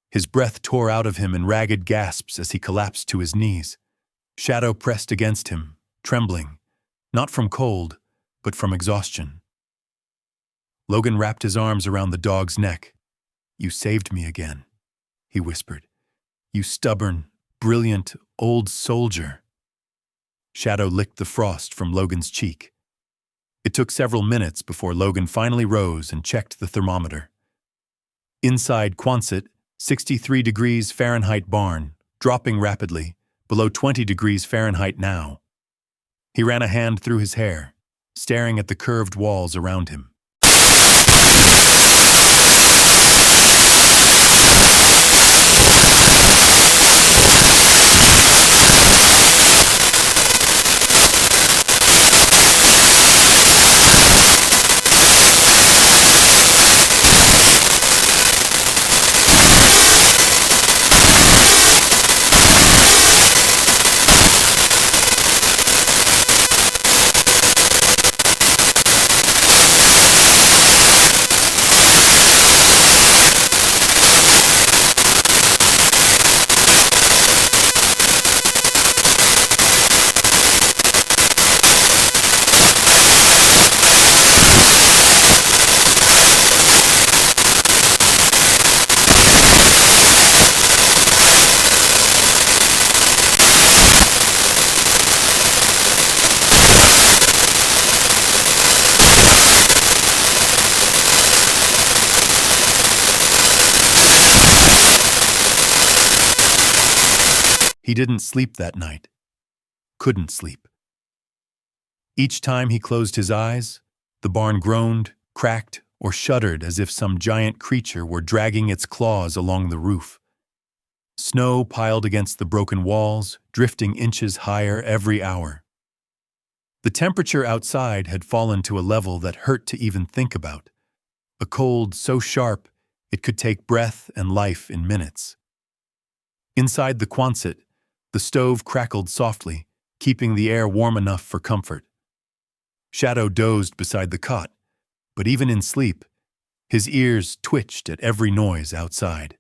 His breath tore out of him in ragged gasps as he collapsed to his knees. Shadow pressed against him, trembling, not from cold, but from exhaustion. Logan wrapped his arms around the dog's neck. "You saved me again," he whispered. "You stubborn, brilliant, old soldier." Shadow licked the frost from Logan's cheek. It took several minutes before Logan finally rose and checked the thermometer. Inside Quonset, 63 degrees Fahrenheit barn, dropping rapidly, below 20 degrees Fahrenheit now. He ran a hand through his hair, staring at the curved walls around him. He didn't sleep that night. Couldn't sleep. Each time he closed his eyes, the barn groaned, cracked, or shuddered as if some giant creature were dragging its claws along the roof. Snow piled against the broken walls, drifting inches higher every hour. The temperature outside had fallen to a level that hurt to even think about, a cold so sharp it could take breath and life in minutes. Inside the Quonset, the stove crackled softly, keeping the air warm enough for comfort. Shadow dozed beside the cot, but even in sleep, his ears twitched at every noise outside.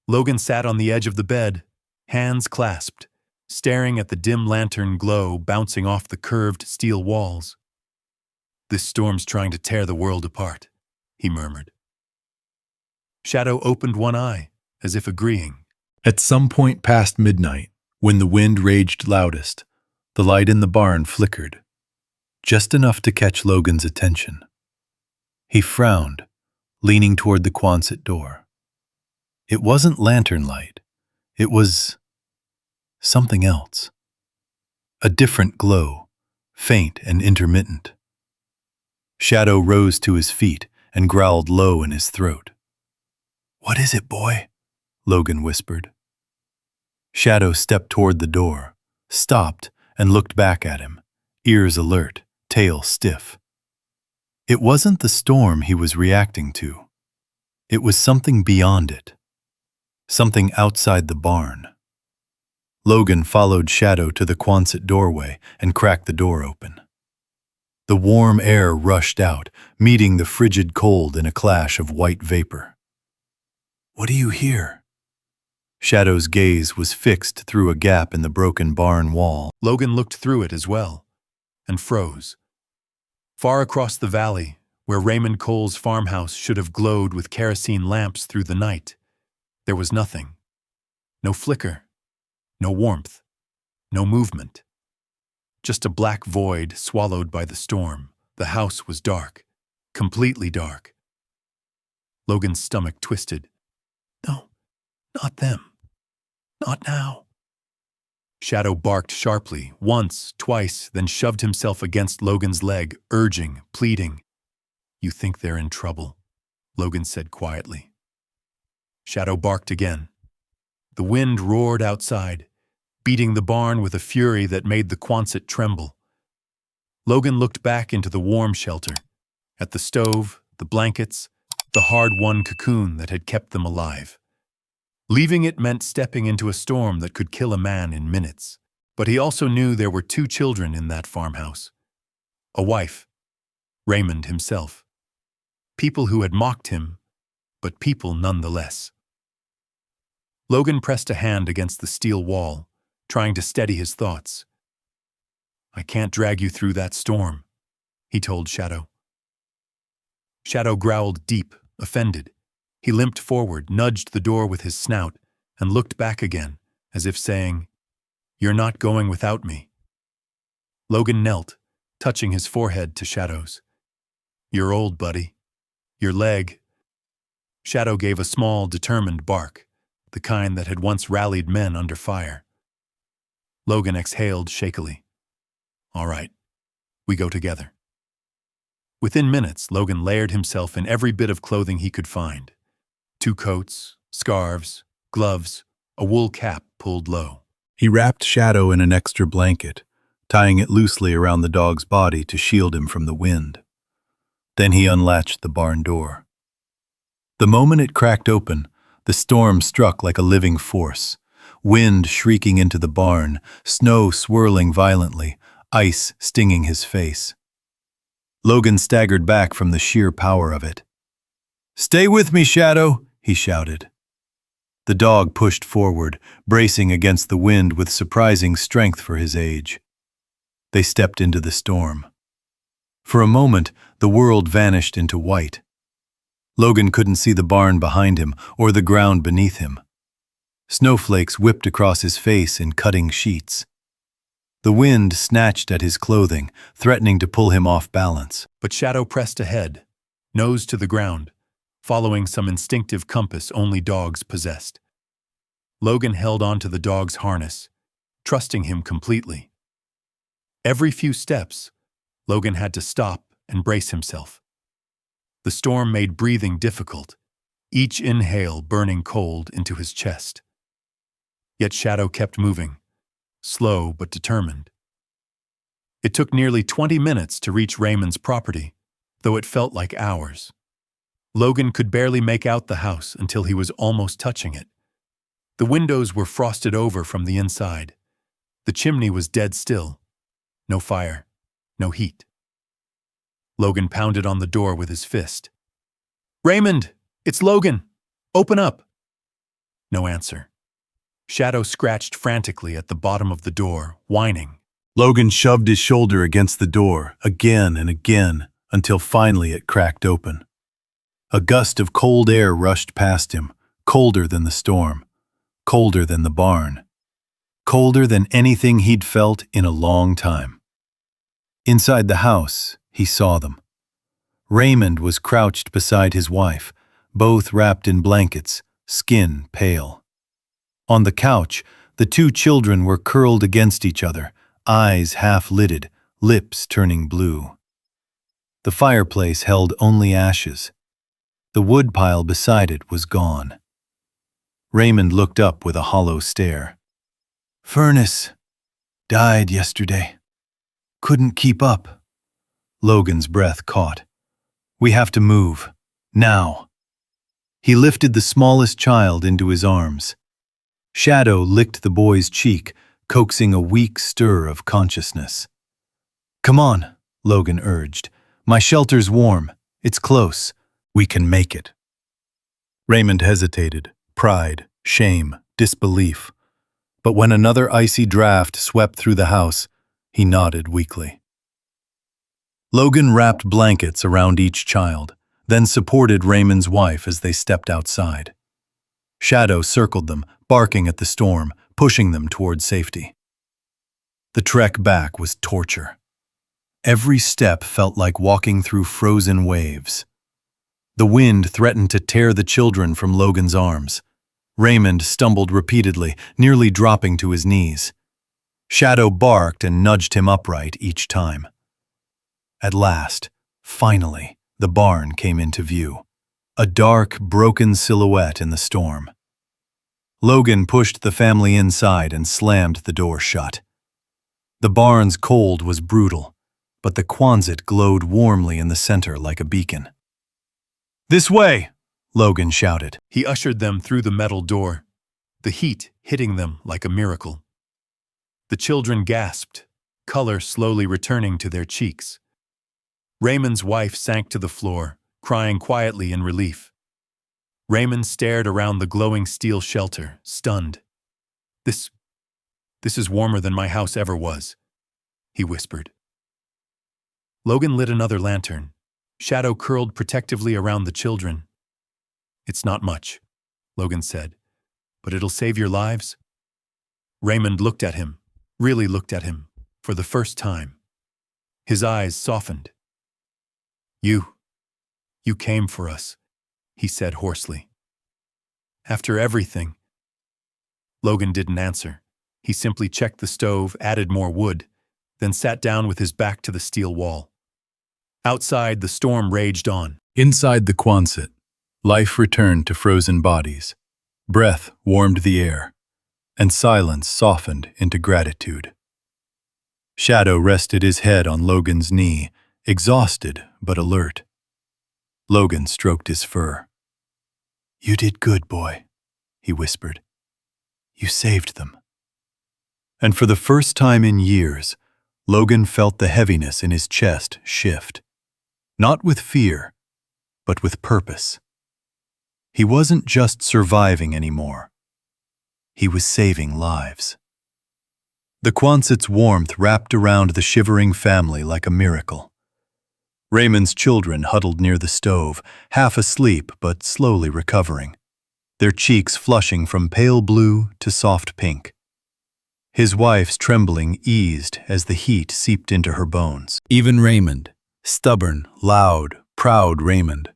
Logan sat on the edge of the bed, hands clasped, staring at the dim lantern glow bouncing off the curved steel walls. "This storm's trying to tear the world apart," he murmured. Shadow opened one eye, as if agreeing. At some point past midnight, when the wind raged loudest, the light in the barn flickered, just enough to catch Logan's attention. He frowned, leaning toward the Quonset door. It wasn't lantern light. It was something else. A different glow, faint and intermittent. Shadow rose to his feet and growled low in his throat. "What is it, boy?" Logan whispered. Shadow stepped toward the door, stopped, and looked back at him, ears alert, tail stiff. It wasn't the storm he was reacting to. It was something beyond it. Something outside the barn. Logan followed Shadow to the Quonset doorway and cracked the door open. The warm air rushed out, meeting the frigid cold in a clash of white vapor. "What do you hear?" Shadow's gaze was fixed through a gap in the broken barn wall. Logan looked through it as well, and froze. Far across the valley, where Raymond Cole's farmhouse should have glowed with kerosene lamps through the night, there was nothing. No flicker, no warmth, no movement. Just a black void swallowed by the storm. The house was dark, completely dark. Logan's stomach twisted. "No, not them. Not now." Shadow barked sharply, once, twice, then shoved himself against Logan's leg, urging, pleading. "You think they're in trouble," Logan said quietly. Shadow barked again. The wind roared outside, beating the barn with a fury that made the Quonset tremble. Logan looked back into the warm shelter, at the stove, the blankets, the hard-won cocoon that had kept them alive. Leaving it meant stepping into a storm that could kill a man in minutes. But he also knew there were 2 children in that farmhouse. A wife, Raymond himself. People who had mocked him, but people nonetheless. Logan pressed a hand against the steel wall, trying to steady his thoughts. "I can't drag you through that storm," he told Shadow. Shadow growled deep, offended. He limped forward, nudged the door with his snout, and looked back again, as if saying, "You're not going without me." Logan knelt, touching his forehead to Shadow's. "You're old, buddy. Your leg." Shadow gave a small, determined bark, the kind that had once rallied men under fire. Logan exhaled shakily. "All right, we go together." Within minutes, Logan layered himself in every bit of clothing he could find. 2 coats, scarves, gloves, a wool cap pulled low. He wrapped Shadow in an extra blanket, tying it loosely around the dog's body to shield him from the wind. Then he unlatched the barn door. The moment it cracked open, the storm struck like a living force. Wind shrieking into the barn, snow swirling violently, ice stinging his face. Logan staggered back from the sheer power of it. "Stay with me, Shadow," he shouted. The dog pushed forward, bracing against the wind with surprising strength for his age. They stepped into the storm. For a moment, the world vanished into white. Logan couldn't see the barn behind him or the ground beneath him. Snowflakes whipped across his face in cutting sheets. The wind snatched at his clothing, threatening to pull him off balance. But Shadow pressed ahead, nose to the ground, following some instinctive compass only dogs possessed. Logan held onto the dog's harness, trusting him completely. Every few steps, Logan had to stop and brace himself. The storm made breathing difficult, each inhale burning cold into his chest. Yet Shadow kept moving, slow but determined. It took nearly 20 minutes to reach Raymond's property, though it felt like hours. Logan could barely make out the house until he was almost touching it. The windows were frosted over from the inside. The chimney was dead still. No fire, no heat. Logan pounded on the door with his fist. "Raymond, it's Logan! Open up!" No answer. Shadow scratched frantically at the bottom of the door, whining. Logan shoved his shoulder against the door again and again until finally it cracked open. A gust of cold air rushed past him, colder than the storm, colder than the barn, colder than anything he'd felt in a long time. Inside the house, he saw them. Raymond was crouched beside his wife, both wrapped in blankets, skin pale. On the couch, the 2 children were curled against each other, eyes half-lidded, lips turning blue. The fireplace held only ashes. The woodpile beside it was gone. Raymond looked up with a hollow stare. "Furnace. Died yesterday. Couldn't keep up." Logan's breath caught. "We have to move. Now." He lifted the smallest child into his arms. Shadow licked the boy's cheek, coaxing a weak stir of consciousness. "Come on," Logan urged. "My shelter's warm. It's close. We can make it." Raymond hesitated, pride, shame, disbelief. But when another icy draft swept through the house, he nodded weakly. Logan wrapped blankets around each child, then supported Raymond's wife as they stepped outside. Shadow circled them, barking at the storm, pushing them toward safety. The trek back was torture. Every step felt like walking through frozen waves. The wind threatened to tear the children from Logan's arms. Raymond stumbled repeatedly, nearly dropping to his knees. Shadow barked and nudged him upright each time. At last, finally, the barn came into view. a dark, broken silhouette in the storm. Logan pushed the family inside and slammed the door shut. The barn's cold was brutal, but the Quonset glowed warmly in the center like a beacon. "This way!" Logan shouted. He ushered them through the metal door, the heat hitting them like a miracle. The children gasped, color slowly returning to their cheeks. Raymond's wife sank to the floor, crying quietly in relief. Raymond stared around the glowing steel shelter, stunned. This is warmer than my house ever was," he whispered. Logan lit another lantern. Shadow curled protectively around the children. "It's not much," Logan said, "but it'll save your lives." Raymond looked at him, really looked at him, for the first time. His eyes softened. You came for us," he said hoarsely. "After everything." Logan didn't answer. He simply checked the stove, added more wood, then sat down with his back to the steel wall. Outside, the storm raged on. Inside the Quonset, life returned to frozen bodies. Breath warmed the air, and silence softened into gratitude. Shadow rested his head on Logan's knee, exhausted but alert. Logan stroked his fur. "You did good, boy," he whispered. "You saved them." And for the first time in years, Logan felt the heaviness in his chest shift. Not with fear, but with purpose. He wasn't just surviving anymore. He was saving lives. The Quonset's warmth wrapped around the shivering family like a miracle. Raymond's children huddled near the stove, half asleep but slowly recovering, their cheeks flushing from pale blue to soft pink. His wife's trembling eased as the heat seeped into her bones. Even Raymond, stubborn, loud, proud Raymond,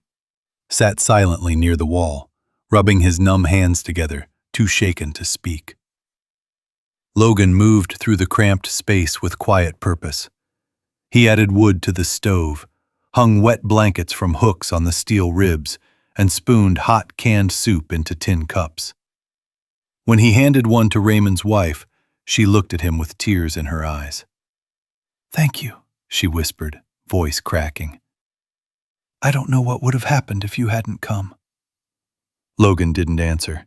sat silently near the wall, rubbing his numb hands together, too shaken to speak. Logan moved through the cramped space with quiet purpose. He added wood to the stove, hung wet blankets from hooks on the steel ribs, and spooned hot canned soup into tin cups. When he handed one to Raymond's wife, she looked at him with tears in her eyes. "Thank you," she whispered, voice cracking. "I don't know what would have happened if you hadn't come." Logan didn't answer.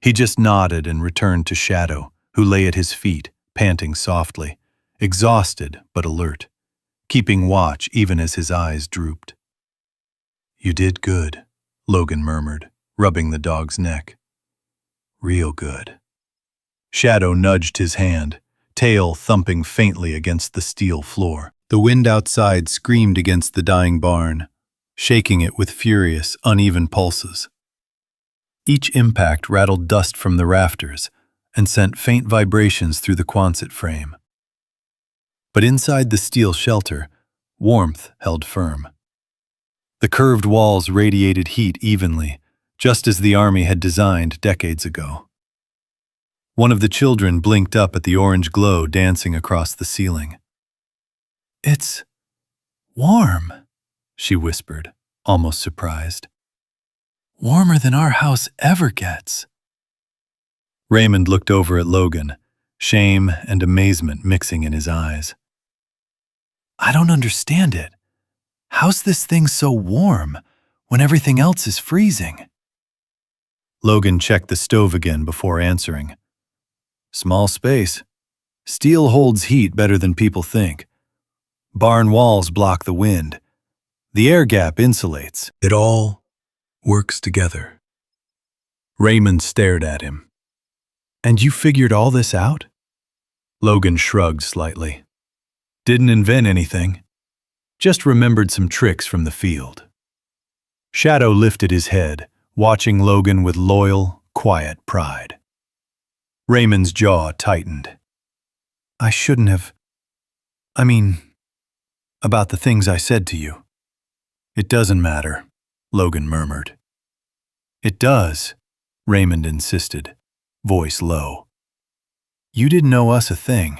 He just nodded and returned to Shadow, who lay at his feet, panting softly, exhausted but alert, keeping watch even as his eyes drooped. "You did good," Logan murmured, rubbing the dog's neck. "Real good." Shadow nudged his hand, tail thumping faintly against the steel floor. The wind outside screamed against the dying barn, shaking it with furious, uneven pulses. Each impact rattled dust from the rafters and sent faint vibrations through the Quonset frame. But inside the steel shelter, warmth held firm. The curved walls radiated heat evenly, just as the army had designed decades ago. One of the children blinked up at the orange glow dancing across the ceiling. "It's warm," she whispered, almost surprised. "Warmer than our house ever gets." Raymond looked over at Logan, shame and amazement mixing in his eyes. "I don't understand it. How's this thing so warm when everything else is freezing?" Logan checked the stove again before answering. "Small space. Steel holds heat better than people think. Barn walls block the wind. The air gap insulates. It all works together." Raymond stared at him. "And you figured all this out?" Logan shrugged slightly. "Didn't invent anything. Just remembered some tricks from the field." Shadow lifted his head, watching Logan with loyal, quiet pride. Raymond's jaw tightened. "I shouldn't have. About the things I said to you." "It doesn't matter," Logan murmured. "It does," Raymond insisted, voice low. "You didn't owe us a thing,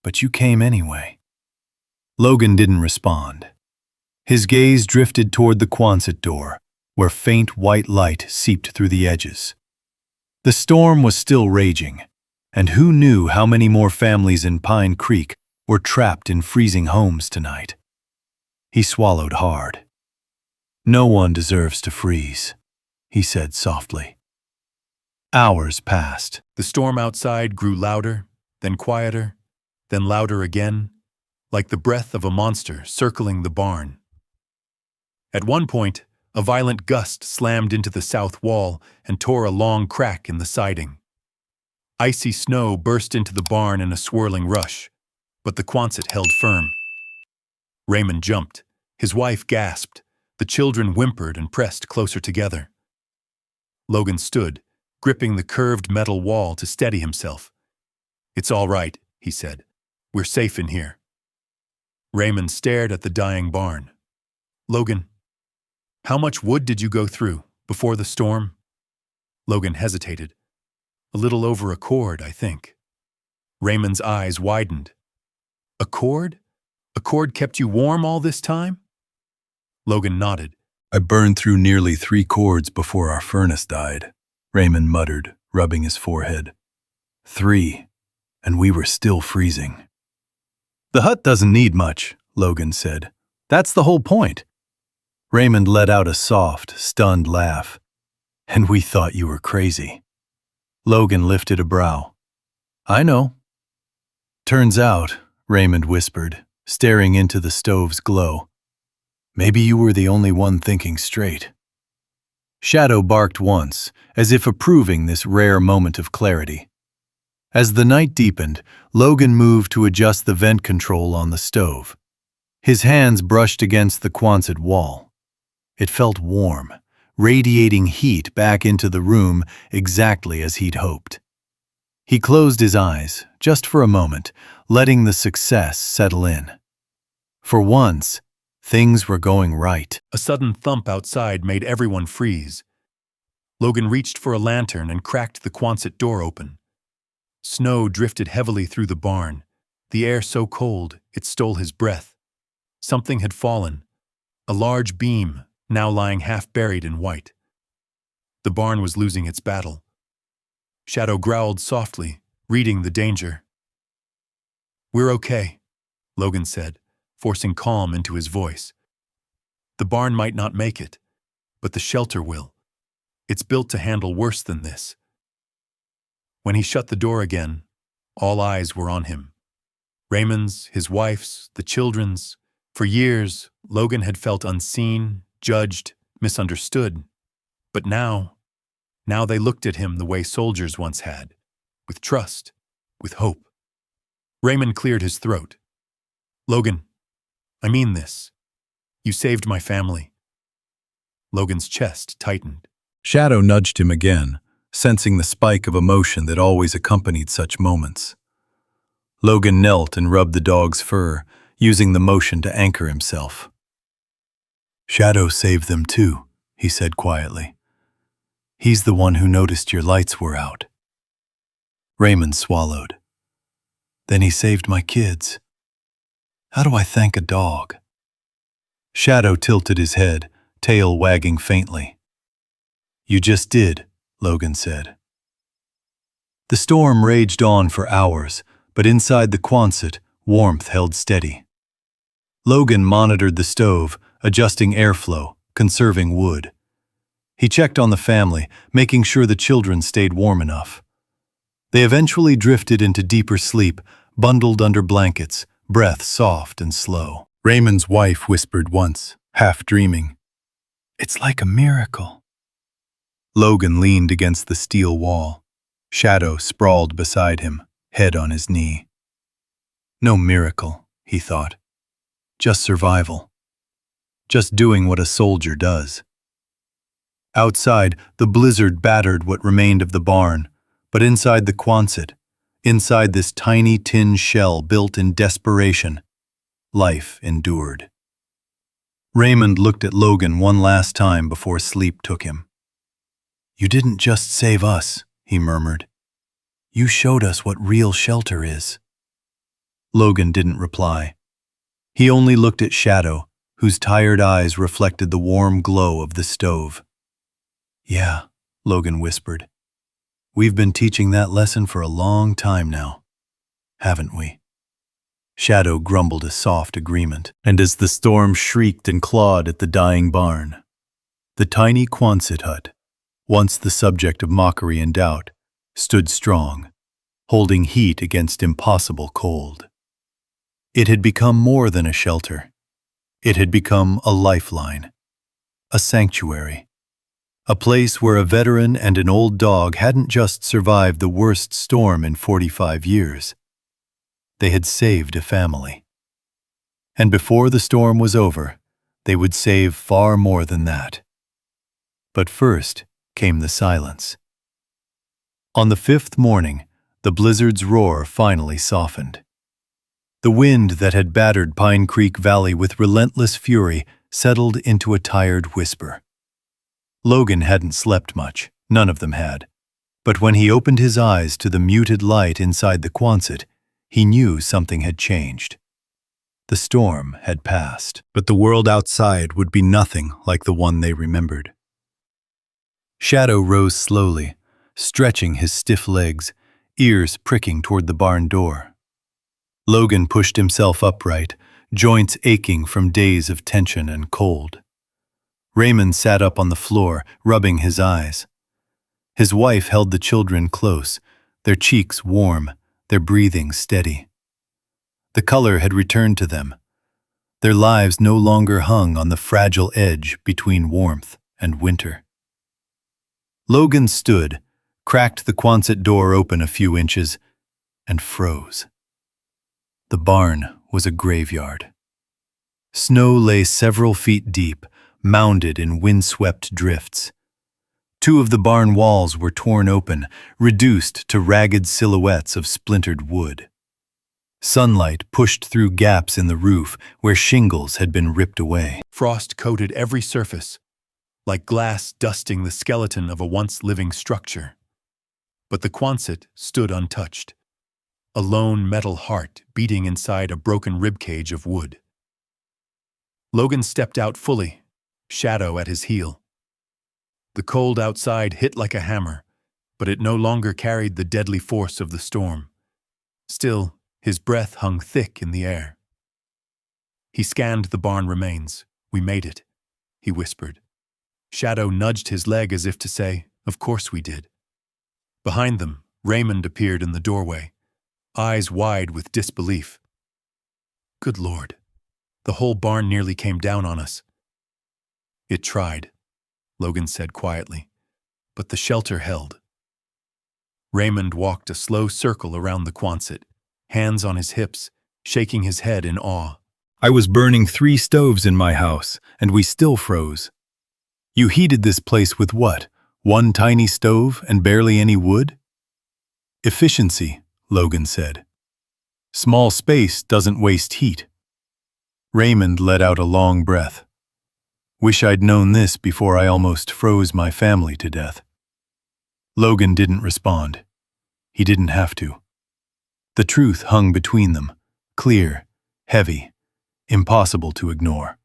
but you came anyway." Logan didn't respond. His gaze drifted toward the Quonset door, where faint white light seeped through the edges. The storm was still raging, and who knew how many more families in Pine Creek were trapped in freezing homes tonight. He swallowed hard. "No one deserves to freeze," he said softly. Hours passed. The storm outside grew louder, then quieter, then louder again, like the breath of a monster circling the barn. At one point, a violent gust slammed into the south wall and tore a long crack in the siding. Icy snow burst into the barn in a swirling rush, but the Quonset held firm. Raymond jumped. His wife gasped. The children whimpered and pressed closer together. Logan stood, gripping the curved metal wall to steady himself. "It's all right," he said. "We're safe in here." Raymond stared at the dying barn. "Logan, how much wood did you go through before the storm?" Logan hesitated. "A little over a cord, I think." Raymond's eyes widened. "A cord? A cord kept you warm all this time?" Logan nodded. "I burned through nearly 3 cords before our furnace died," Raymond muttered, rubbing his forehead. 3, and we were still freezing. "The hut doesn't need much," Logan said. "That's the whole point." Raymond let out a soft, stunned laugh. "And we thought you were crazy." Logan lifted a brow. "I know." "Turns out," Raymond whispered, staring into the stove's glow, "maybe you were the only one thinking straight." Shadow barked once, as if approving this rare moment of clarity. As the night deepened, Logan moved to adjust the vent control on the stove. His hands brushed against the Quonset wall. It felt warm, radiating heat back into the room exactly as he'd hoped. He closed his eyes, just for a moment, letting the success settle in. For once, things were going right. A sudden thump outside made everyone freeze. Logan reached for a lantern and cracked the Quonset door open. Snow drifted heavily through the barn, the air so cold it stole his breath. Something had fallen, a large beam now lying half buried in white. The barn was losing its battle. Shadow growled softly, reading the danger. "We're okay," Logan said, forcing calm into his voice. "The barn might not make it, but the shelter will. It's built to handle worse than this." When he shut the door again, all eyes were on him. Raymond's, his wife's, the children's. For years, Logan had felt unseen, judged, misunderstood. But now they looked at him the way soldiers once had, with trust, with hope. Raymond cleared his throat. "Logan, I mean this. You saved my family." Logan's chest tightened. Shadow nudged him again, sensing the spike of emotion that always accompanied such moments. Logan knelt and rubbed the dog's fur, using the motion to anchor himself. "Shadow saved them too," he said quietly. "He's the one who noticed your lights were out." Raymond swallowed. "Then he saved my kids. How do I thank a dog?" Shadow tilted his head, tail wagging faintly. "You just did," Logan said. The storm raged on for hours, but inside the Quonset, warmth held steady. Logan monitored the stove, adjusting airflow, conserving wood. He checked on the family, making sure the children stayed warm enough. They eventually drifted into deeper sleep, bundled under blankets, breath soft and slow. Raymond's wife whispered once, half dreaming, "It's like a miracle." Logan leaned against the steel wall. Shadow sprawled beside him, head on his knee. No miracle, he thought. Just survival. Just doing what a soldier does. Outside, the blizzard battered what remained of the barn, but inside the Quonset, inside this tiny tin shell built in desperation, life endured. Raymond looked at Logan one last time before sleep took him. "You didn't just save us," he murmured. "You showed us what real shelter is." Logan didn't reply. He only looked at Shadow, whose tired eyes reflected the warm glow of the stove. "Yeah," Logan whispered. "We've been teaching that lesson for a long time now, haven't we?" Shadow grumbled a soft agreement, and as the storm shrieked and clawed at the dying barn, the tiny Quonset hut, once the subject of mockery and doubt, stood strong, holding heat against impossible cold. It had become more than a shelter. It had become a lifeline, a sanctuary, a place where a veteran and an old dog hadn't just survived the worst storm in 45 years. They had saved a family. And before the storm was over, they would save far more than that. But first came the silence. On the 5th morning, the blizzard's roar finally softened. The wind that had battered Pine Creek Valley with relentless fury settled into a tired whisper. Logan hadn't slept much, none of them had. But when he opened his eyes to the muted light inside the Quonset, he knew something had changed. The storm had passed, but the world outside would be nothing like the one they remembered. Shadow rose slowly, stretching his stiff legs, ears pricking toward the barn door. Logan pushed himself upright, joints aching from days of tension and cold. Raymond sat up on the floor, rubbing his eyes. His wife held the children close, their cheeks warm, their breathing steady. The color had returned to them. Their lives no longer hung on the fragile edge between warmth and winter. Logan stood, cracked the Quonset door open a few inches, and froze. The barn was a graveyard. Snow lay several feet deep, mounded in windswept drifts. 2 of the barn walls were torn open, reduced to ragged silhouettes of splintered wood. Sunlight pushed through gaps in the roof where shingles had been ripped away. Frost coated every surface, like glass dusting the skeleton of a once living structure. But the Quonset stood untouched, a lone metal heart beating inside a broken ribcage of wood. Logan stepped out fully, Shadow at his heel. The cold outside hit like a hammer, but it no longer carried the deadly force of the storm. Still, his breath hung thick in the air. He scanned the barn remains. "We made it," he whispered. Shadow nudged his leg as if to say, "Of course we did." Behind them, Raymond appeared in the doorway, eyes wide with disbelief. "Good Lord, the whole barn nearly came down on us." "It tried," Logan said quietly, "but the shelter held." Raymond walked a slow circle around the Quonset, hands on his hips, shaking his head in awe. "I was burning 3 stoves in my house, and we still froze. You heated this place with what? 1 tiny stove and barely any wood?" "Efficiency," Logan said. "Small space doesn't waste heat." Raymond let out a long breath. "Wish I'd known this before I almost froze my family to death." Logan didn't respond. He didn't have to. The truth hung between them, clear, heavy, impossible to ignore.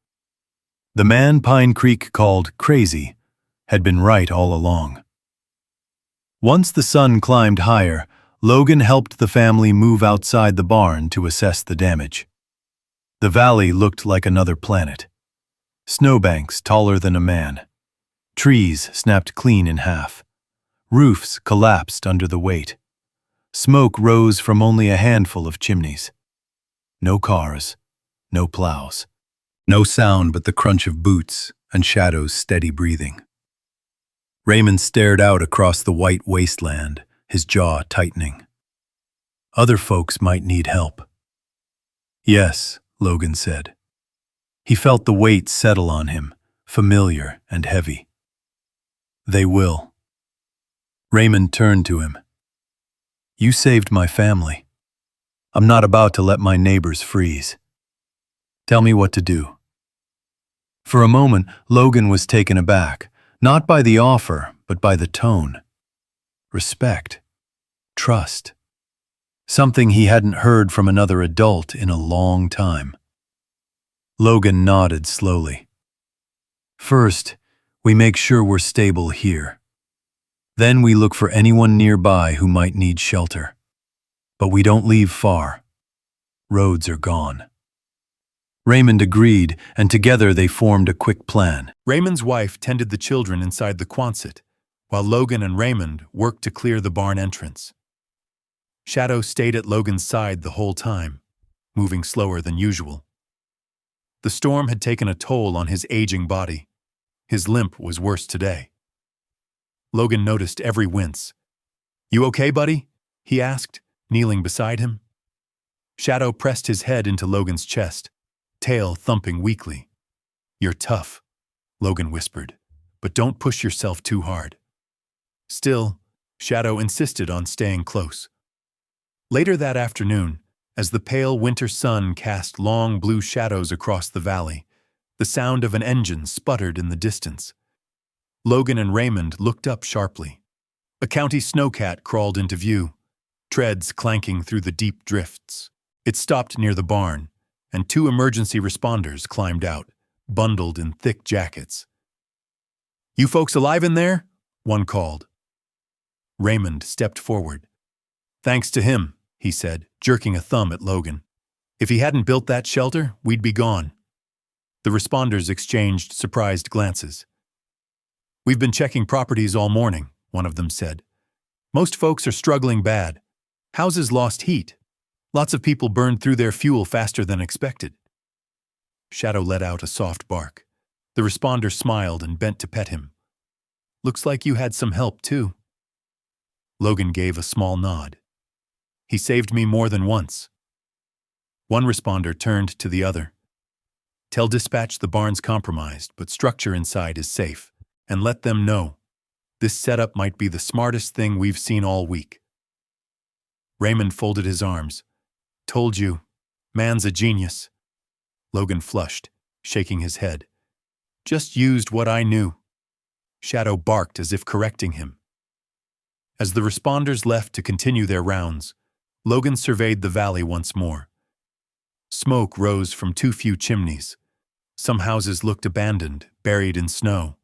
The man Pine Creek called crazy had been right all along. Once the sun climbed higher, Logan helped the family move outside the barn to assess the damage. The valley looked like another planet. Snowbanks taller than a man. Trees snapped clean in half. Roofs collapsed under the weight. Smoke rose from only a handful of chimneys. No cars, no plows. No sound but the crunch of boots and Shadow's steady breathing. Raymond stared out across the white wasteland, his jaw tightening. Other folks might need help. "Yes," Logan said. He felt the weight settle on him, familiar and heavy. "They will." Raymond turned to him. "You saved my family. I'm not about to let my neighbors freeze. Tell me what to do." For a moment, Logan was taken aback, not by the offer, but by the tone. Respect. Trust. Something he hadn't heard from another adult in a long time. Logan nodded slowly. First, we make sure we're stable here. Then we look for anyone nearby who might need shelter. But we don't leave far. Roads are gone. Raymond agreed, and together they formed a quick plan. Raymond's wife tended the children inside the Quonset, while Logan and Raymond worked to clear the barn entrance. Shadow stayed at Logan's side the whole time, moving slower than usual. The storm had taken a toll on his aging body. His limp was worse today. Logan noticed every wince. "You okay, buddy?" he asked, kneeling beside him. Shadow pressed his head into Logan's chest, tail thumping weakly. "You're tough," Logan whispered, "but don't push yourself too hard." Still, Shadow insisted on staying close. Later that afternoon, as the pale winter sun cast long blue shadows across the valley, the sound of an engine sputtered in the distance. Logan and Raymond looked up sharply. A county snowcat crawled into view, treads clanking through the deep drifts. It stopped near the barn, and two emergency responders climbed out, bundled in thick jackets. "You folks alive in there?" one called. Raymond stepped forward. "Thanks to him," he said, jerking a thumb at Logan. "If he hadn't built that shelter, we'd be gone." The responders exchanged surprised glances. "We've been checking properties all morning," one of them said. "Most folks are struggling bad. Houses lost heat. Lots of people burned through their fuel faster than expected." Shadow let out a soft bark. The responder smiled and bent to pet him. "Looks like you had some help, too." Logan gave a small nod. "He saved me more than once." One responder turned to the other. "Tell dispatch the barn's compromised, but structure inside is safe, and let them know. This setup might be the smartest thing we've seen all week." Raymond folded his arms. "Told you, man's a genius." Logan flushed, shaking his head. "Just used what I knew." Shadow barked as if correcting him. As the responders left to continue their rounds, Logan surveyed the valley once more. Smoke rose from too few chimneys. Some houses looked abandoned, buried in snow.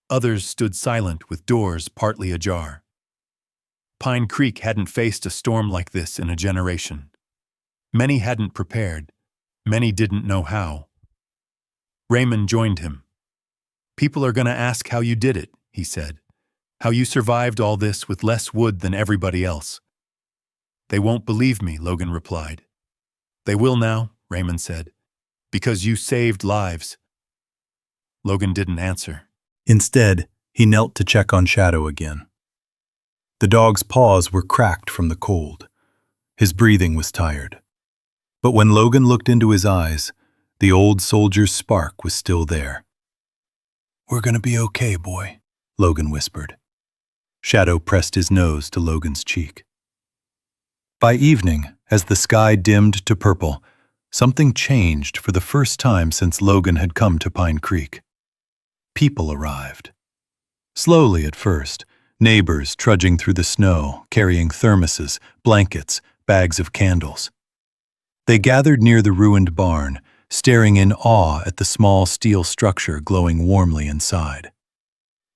Others stood silent with doors partly ajar. Pine Creek hadn't faced a storm like this in a generation. Many hadn't prepared. Many didn't know how. Raymond joined him. "People are going to ask how you did it," he said. "How you survived all this with less wood than everybody else." "They won't believe me," Logan replied. "They will now," Raymond said, "because you saved lives." Logan didn't answer. Instead, he knelt to check on Shadow again. The dog's paws were cracked from the cold. His breathing was tired. But when Logan looked into his eyes, the old soldier's spark was still there. "We're gonna be okay, boy," Logan whispered. Shadow pressed his nose to Logan's cheek. By evening, as the sky dimmed to purple, something changed for the first time since Logan had come to Pine Creek. People arrived. Slowly at first, neighbors trudging through the snow, carrying thermoses, blankets, bags of candles. They gathered near the ruined barn, staring in awe at the small steel structure glowing warmly inside.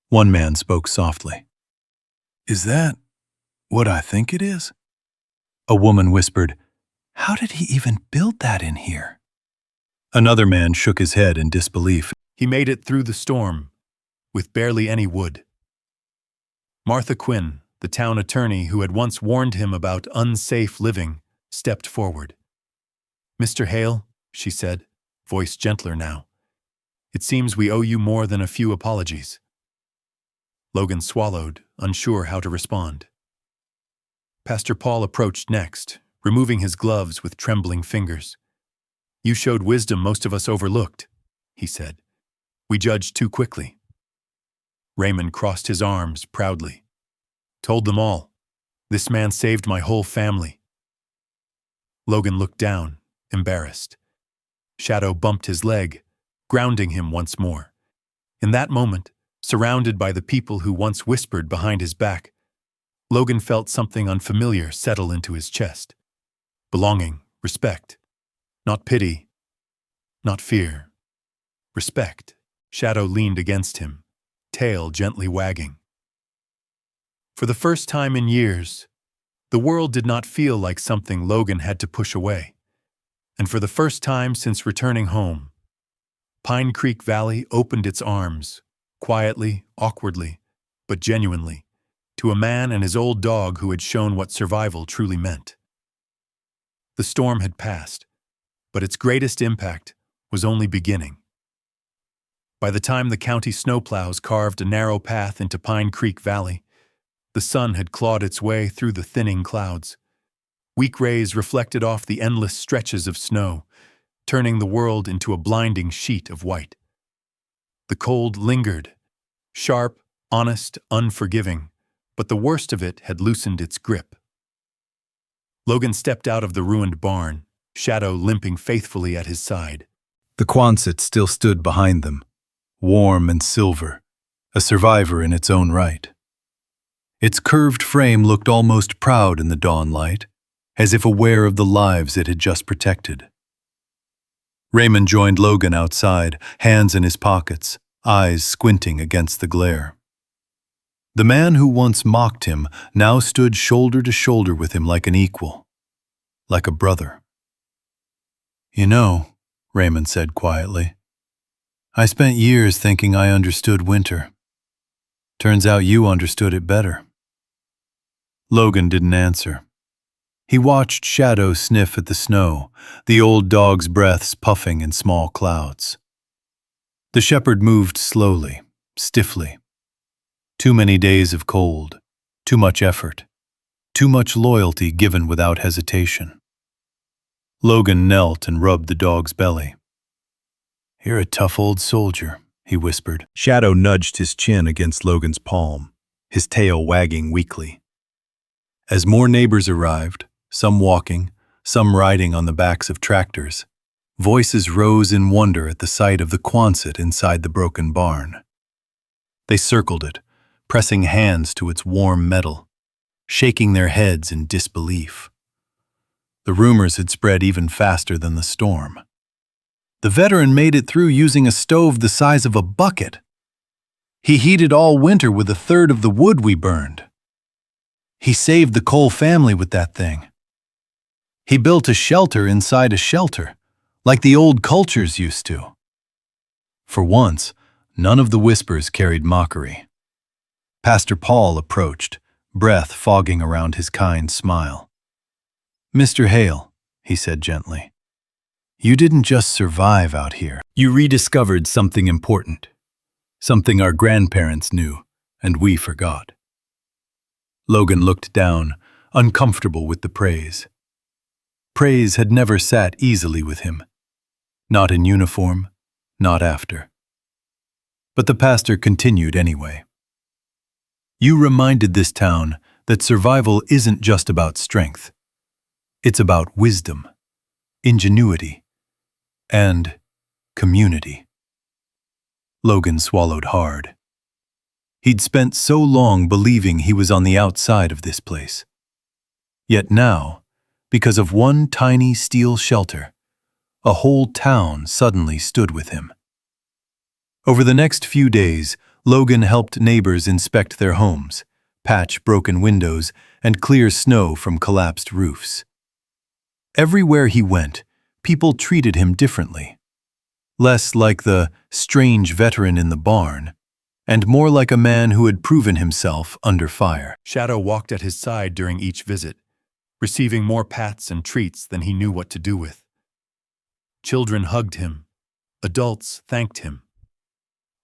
One man spoke softly. "Is that what I think it is?" A woman whispered, "How did he even build that in here?" Another man shook his head in disbelief. "He made it through the storm, with barely any wood." Martha Quinn, the town attorney who had once warned him about unsafe living, stepped forward. "Mr. Hale," she said, voice gentler now, "it seems we owe you more than a few apologies." Logan swallowed, unsure how to respond. Pastor Paul approached next, removing his gloves with trembling fingers. "You showed wisdom most of us overlooked," he said. "We judged too quickly." Raymond crossed his arms proudly. "Told them all. This man saved my whole family." Logan looked down, embarrassed. Shadow bumped his leg, grounding him once more. In that moment, surrounded by the people who once whispered behind his back, Logan felt something unfamiliar settle into his chest. Belonging, respect. Not pity, not fear. Respect. Shadow leaned against him, tail gently wagging. For the first time in years, the world did not feel like something Logan had to push away. And for the first time since returning home, Pine Creek Valley opened its arms, quietly, awkwardly, but genuinely, to a man and his old dog who had shown what survival truly meant. The storm had passed, but its greatest impact was only beginning. By the time the county snowplows carved a narrow path into Pine Creek Valley, the sun had clawed its way through the thinning clouds. Weak rays reflected off the endless stretches of snow, turning the world into a blinding sheet of white. The cold lingered, sharp, honest, unforgiving, but the worst of it had loosened its grip. Logan stepped out of the ruined barn, Shadow limping faithfully at his side. The Quonset still stood behind them, warm and silver, a survivor in its own right. Its curved frame looked almost proud in the dawn light, as if aware of the lives it had just protected. Raymond joined Logan outside, hands in his pockets, eyes squinting against the glare. The man who once mocked him now stood shoulder to shoulder with him like an equal, like a brother. "You know," Raymond said quietly, "I spent years thinking I understood winter. Turns out you understood it better." Logan didn't answer. He watched Shadow sniff at the snow, the old dog's breaths puffing in small clouds. The shepherd moved slowly, stiffly. Too many days of cold, too much effort, too much loyalty given without hesitation. Logan knelt and rubbed the dog's belly. "You're a tough old soldier," he whispered. Shadow nudged his chin against Logan's palm, his tail wagging weakly. As more neighbors arrived, some walking, some riding on the backs of tractors, voices rose in wonder at the sight of the Quonset inside the broken barn. They circled it, pressing hands to its warm metal, shaking their heads in disbelief. The rumors had spread even faster than the storm. The veteran made it through using a stove the size of a bucket. He heated all winter with a third of the wood we burned. He saved the Cole family with that thing. He built a shelter inside a shelter, like the old cultures used to. For once, none of the whispers carried mockery. Pastor Paul approached, breath fogging around his kind smile. "Mr. Hale," he said gently, "you didn't just survive out here. You rediscovered something important, something our grandparents knew and we forgot." Logan looked down, uncomfortable with the praise. Praise had never sat easily with him. Not in uniform, not after. But the pastor continued anyway. "You reminded this town that survival isn't just about strength. It's about wisdom, ingenuity, and community." Logan swallowed hard. He'd spent so long believing he was on the outside of this place. Yet now, because of one tiny steel shelter, a whole town suddenly stood with him. Over the next few days, Logan helped neighbors inspect their homes, patch broken windows, and clear snow from collapsed roofs. Everywhere he went, people treated him differently. Less like the strange veteran in the barn, and more like a man who had proven himself under fire. Shadow walked at his side during each visit, receiving more pats and treats than he knew what to do with. Children hugged him. Adults thanked him.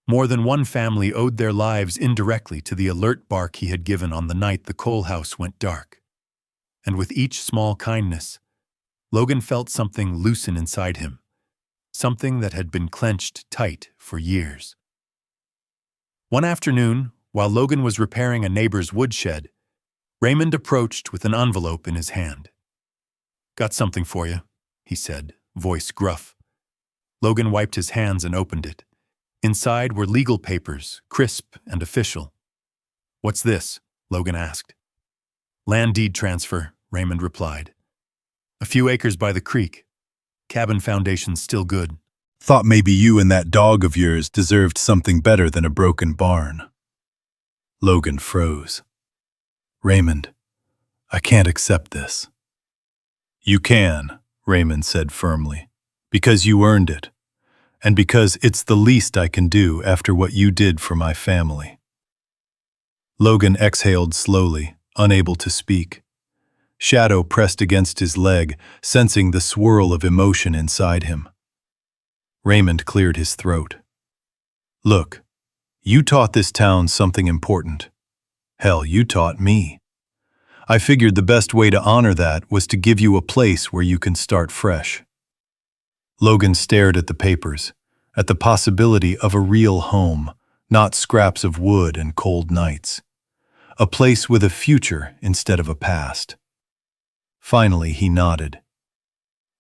More than one family owed their lives indirectly to the alert bark he had given on the night the Cole house went dark. And with each small kindness, Logan felt something loosen inside him, something that had been clenched tight for years. One afternoon, while Logan was repairing a neighbor's woodshed, Raymond approached with an envelope in his hand. "Got something for you," he said, voice gruff. Logan wiped his hands and opened it. Inside were legal papers, crisp and official. "What's this?" Logan asked. "Land deed transfer," Raymond replied. "A few acres by the creek. Cabin foundation's still good." Thought maybe you and that dog of yours deserved something better than a broken barn. Logan froze. Raymond, I can't accept this. You can, Raymond said firmly, because you earned it, and because it's the least I can do after what you did for my family. Logan exhaled slowly, unable to speak. Shadow pressed against his leg, sensing the swirl of emotion inside him. Raymond cleared his throat. Look, you taught this town something important. Hell, you taught me. I figured the best way to honor that was to give you a place where you can start fresh. Logan stared at the papers, at the possibility of a real home, not scraps of wood and cold nights. A place with a future instead of a past. Finally, he nodded.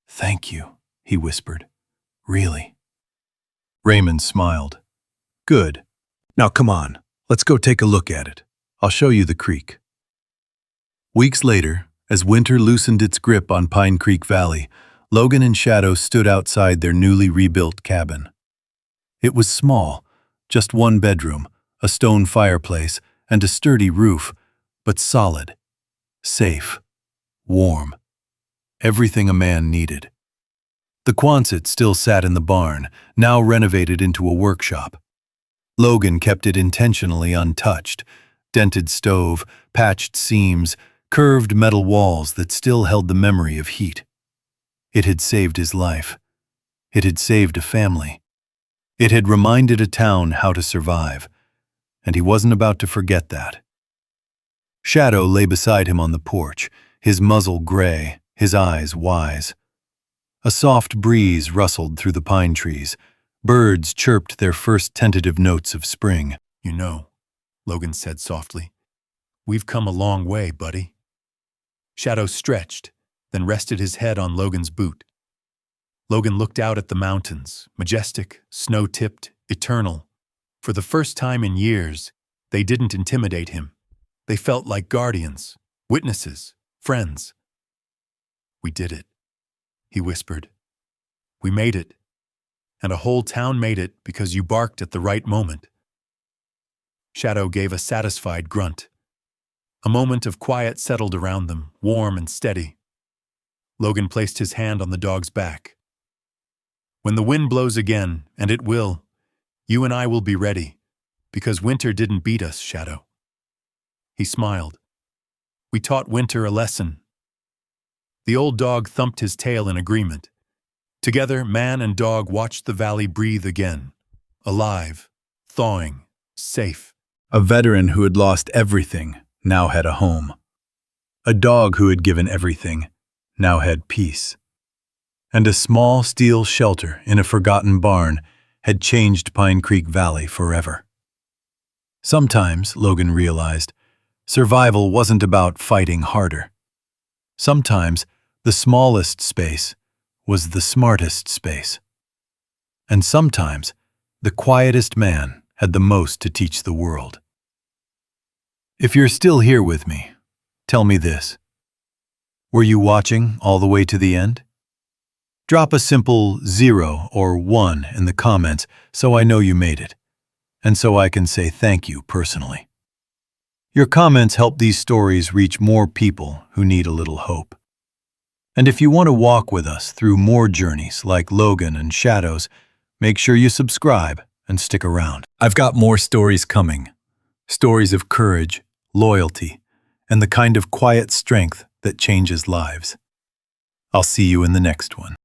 Thank you, he whispered. Really? Raymond smiled. Good. Now come on, let's go take a look at it. I'll show you the creek. Weeks later, as winter loosened its grip on Pine Creek Valley, Logan and Shadow stood outside their newly rebuilt cabin. It was small, just one bedroom, a stone fireplace, and a sturdy roof, but solid, safe, warm. Everything a man needed. The Quonset still sat in the barn, now renovated into a workshop. Logan kept it intentionally untouched. Dented stove, patched seams, curved metal walls that still held the memory of heat. It had saved his life. It had saved a family. It had reminded a town how to survive, and he wasn't about to forget that. Shadow lay beside him on the porch, his muzzle gray, his eyes wise. A soft breeze rustled through the pine trees. Birds chirped their first tentative notes of spring. You know, Logan said softly, we've come a long way, buddy. Shadow stretched, then rested his head on Logan's boot. Logan looked out at the mountains, majestic, snow-tipped, eternal. For the first time in years, they didn't intimidate him. They felt like guardians, witnesses, friends. We did it, he whispered. We made it, and a whole town made it because you barked at the right moment. Shadow gave a satisfied grunt. A moment of quiet settled around them, warm and steady. Logan placed his hand on the dog's back. When the wind blows again, and it will, you and I will be ready, because winter didn't beat us, Shadow. He smiled. We taught winter a lesson. The old dog thumped his tail in agreement. Together, man and dog watched the valley breathe again. Alive, thawing, safe. A veteran who had lost everything now had a home. A dog who had given everything now had peace. And a small steel shelter in a forgotten barn had changed Pine Creek Valley forever. Sometimes, Logan realized, survival wasn't about fighting harder. Sometimes, the smallest space was the smartest space. And sometimes, the quietest man had the most to teach the world. If you're still here with me, tell me this. Were you watching all the way to the end? Drop a simple 0 or 1 in the comments so I know you made it, and so I can say thank you personally. Your comments help these stories reach more people who need a little hope. And if you want to walk with us through more journeys like Logan and Shadow's, make sure you subscribe and stick around. I've got more stories coming. Stories of courage, loyalty, and the kind of quiet strength that changes lives. I'll see you in the next one.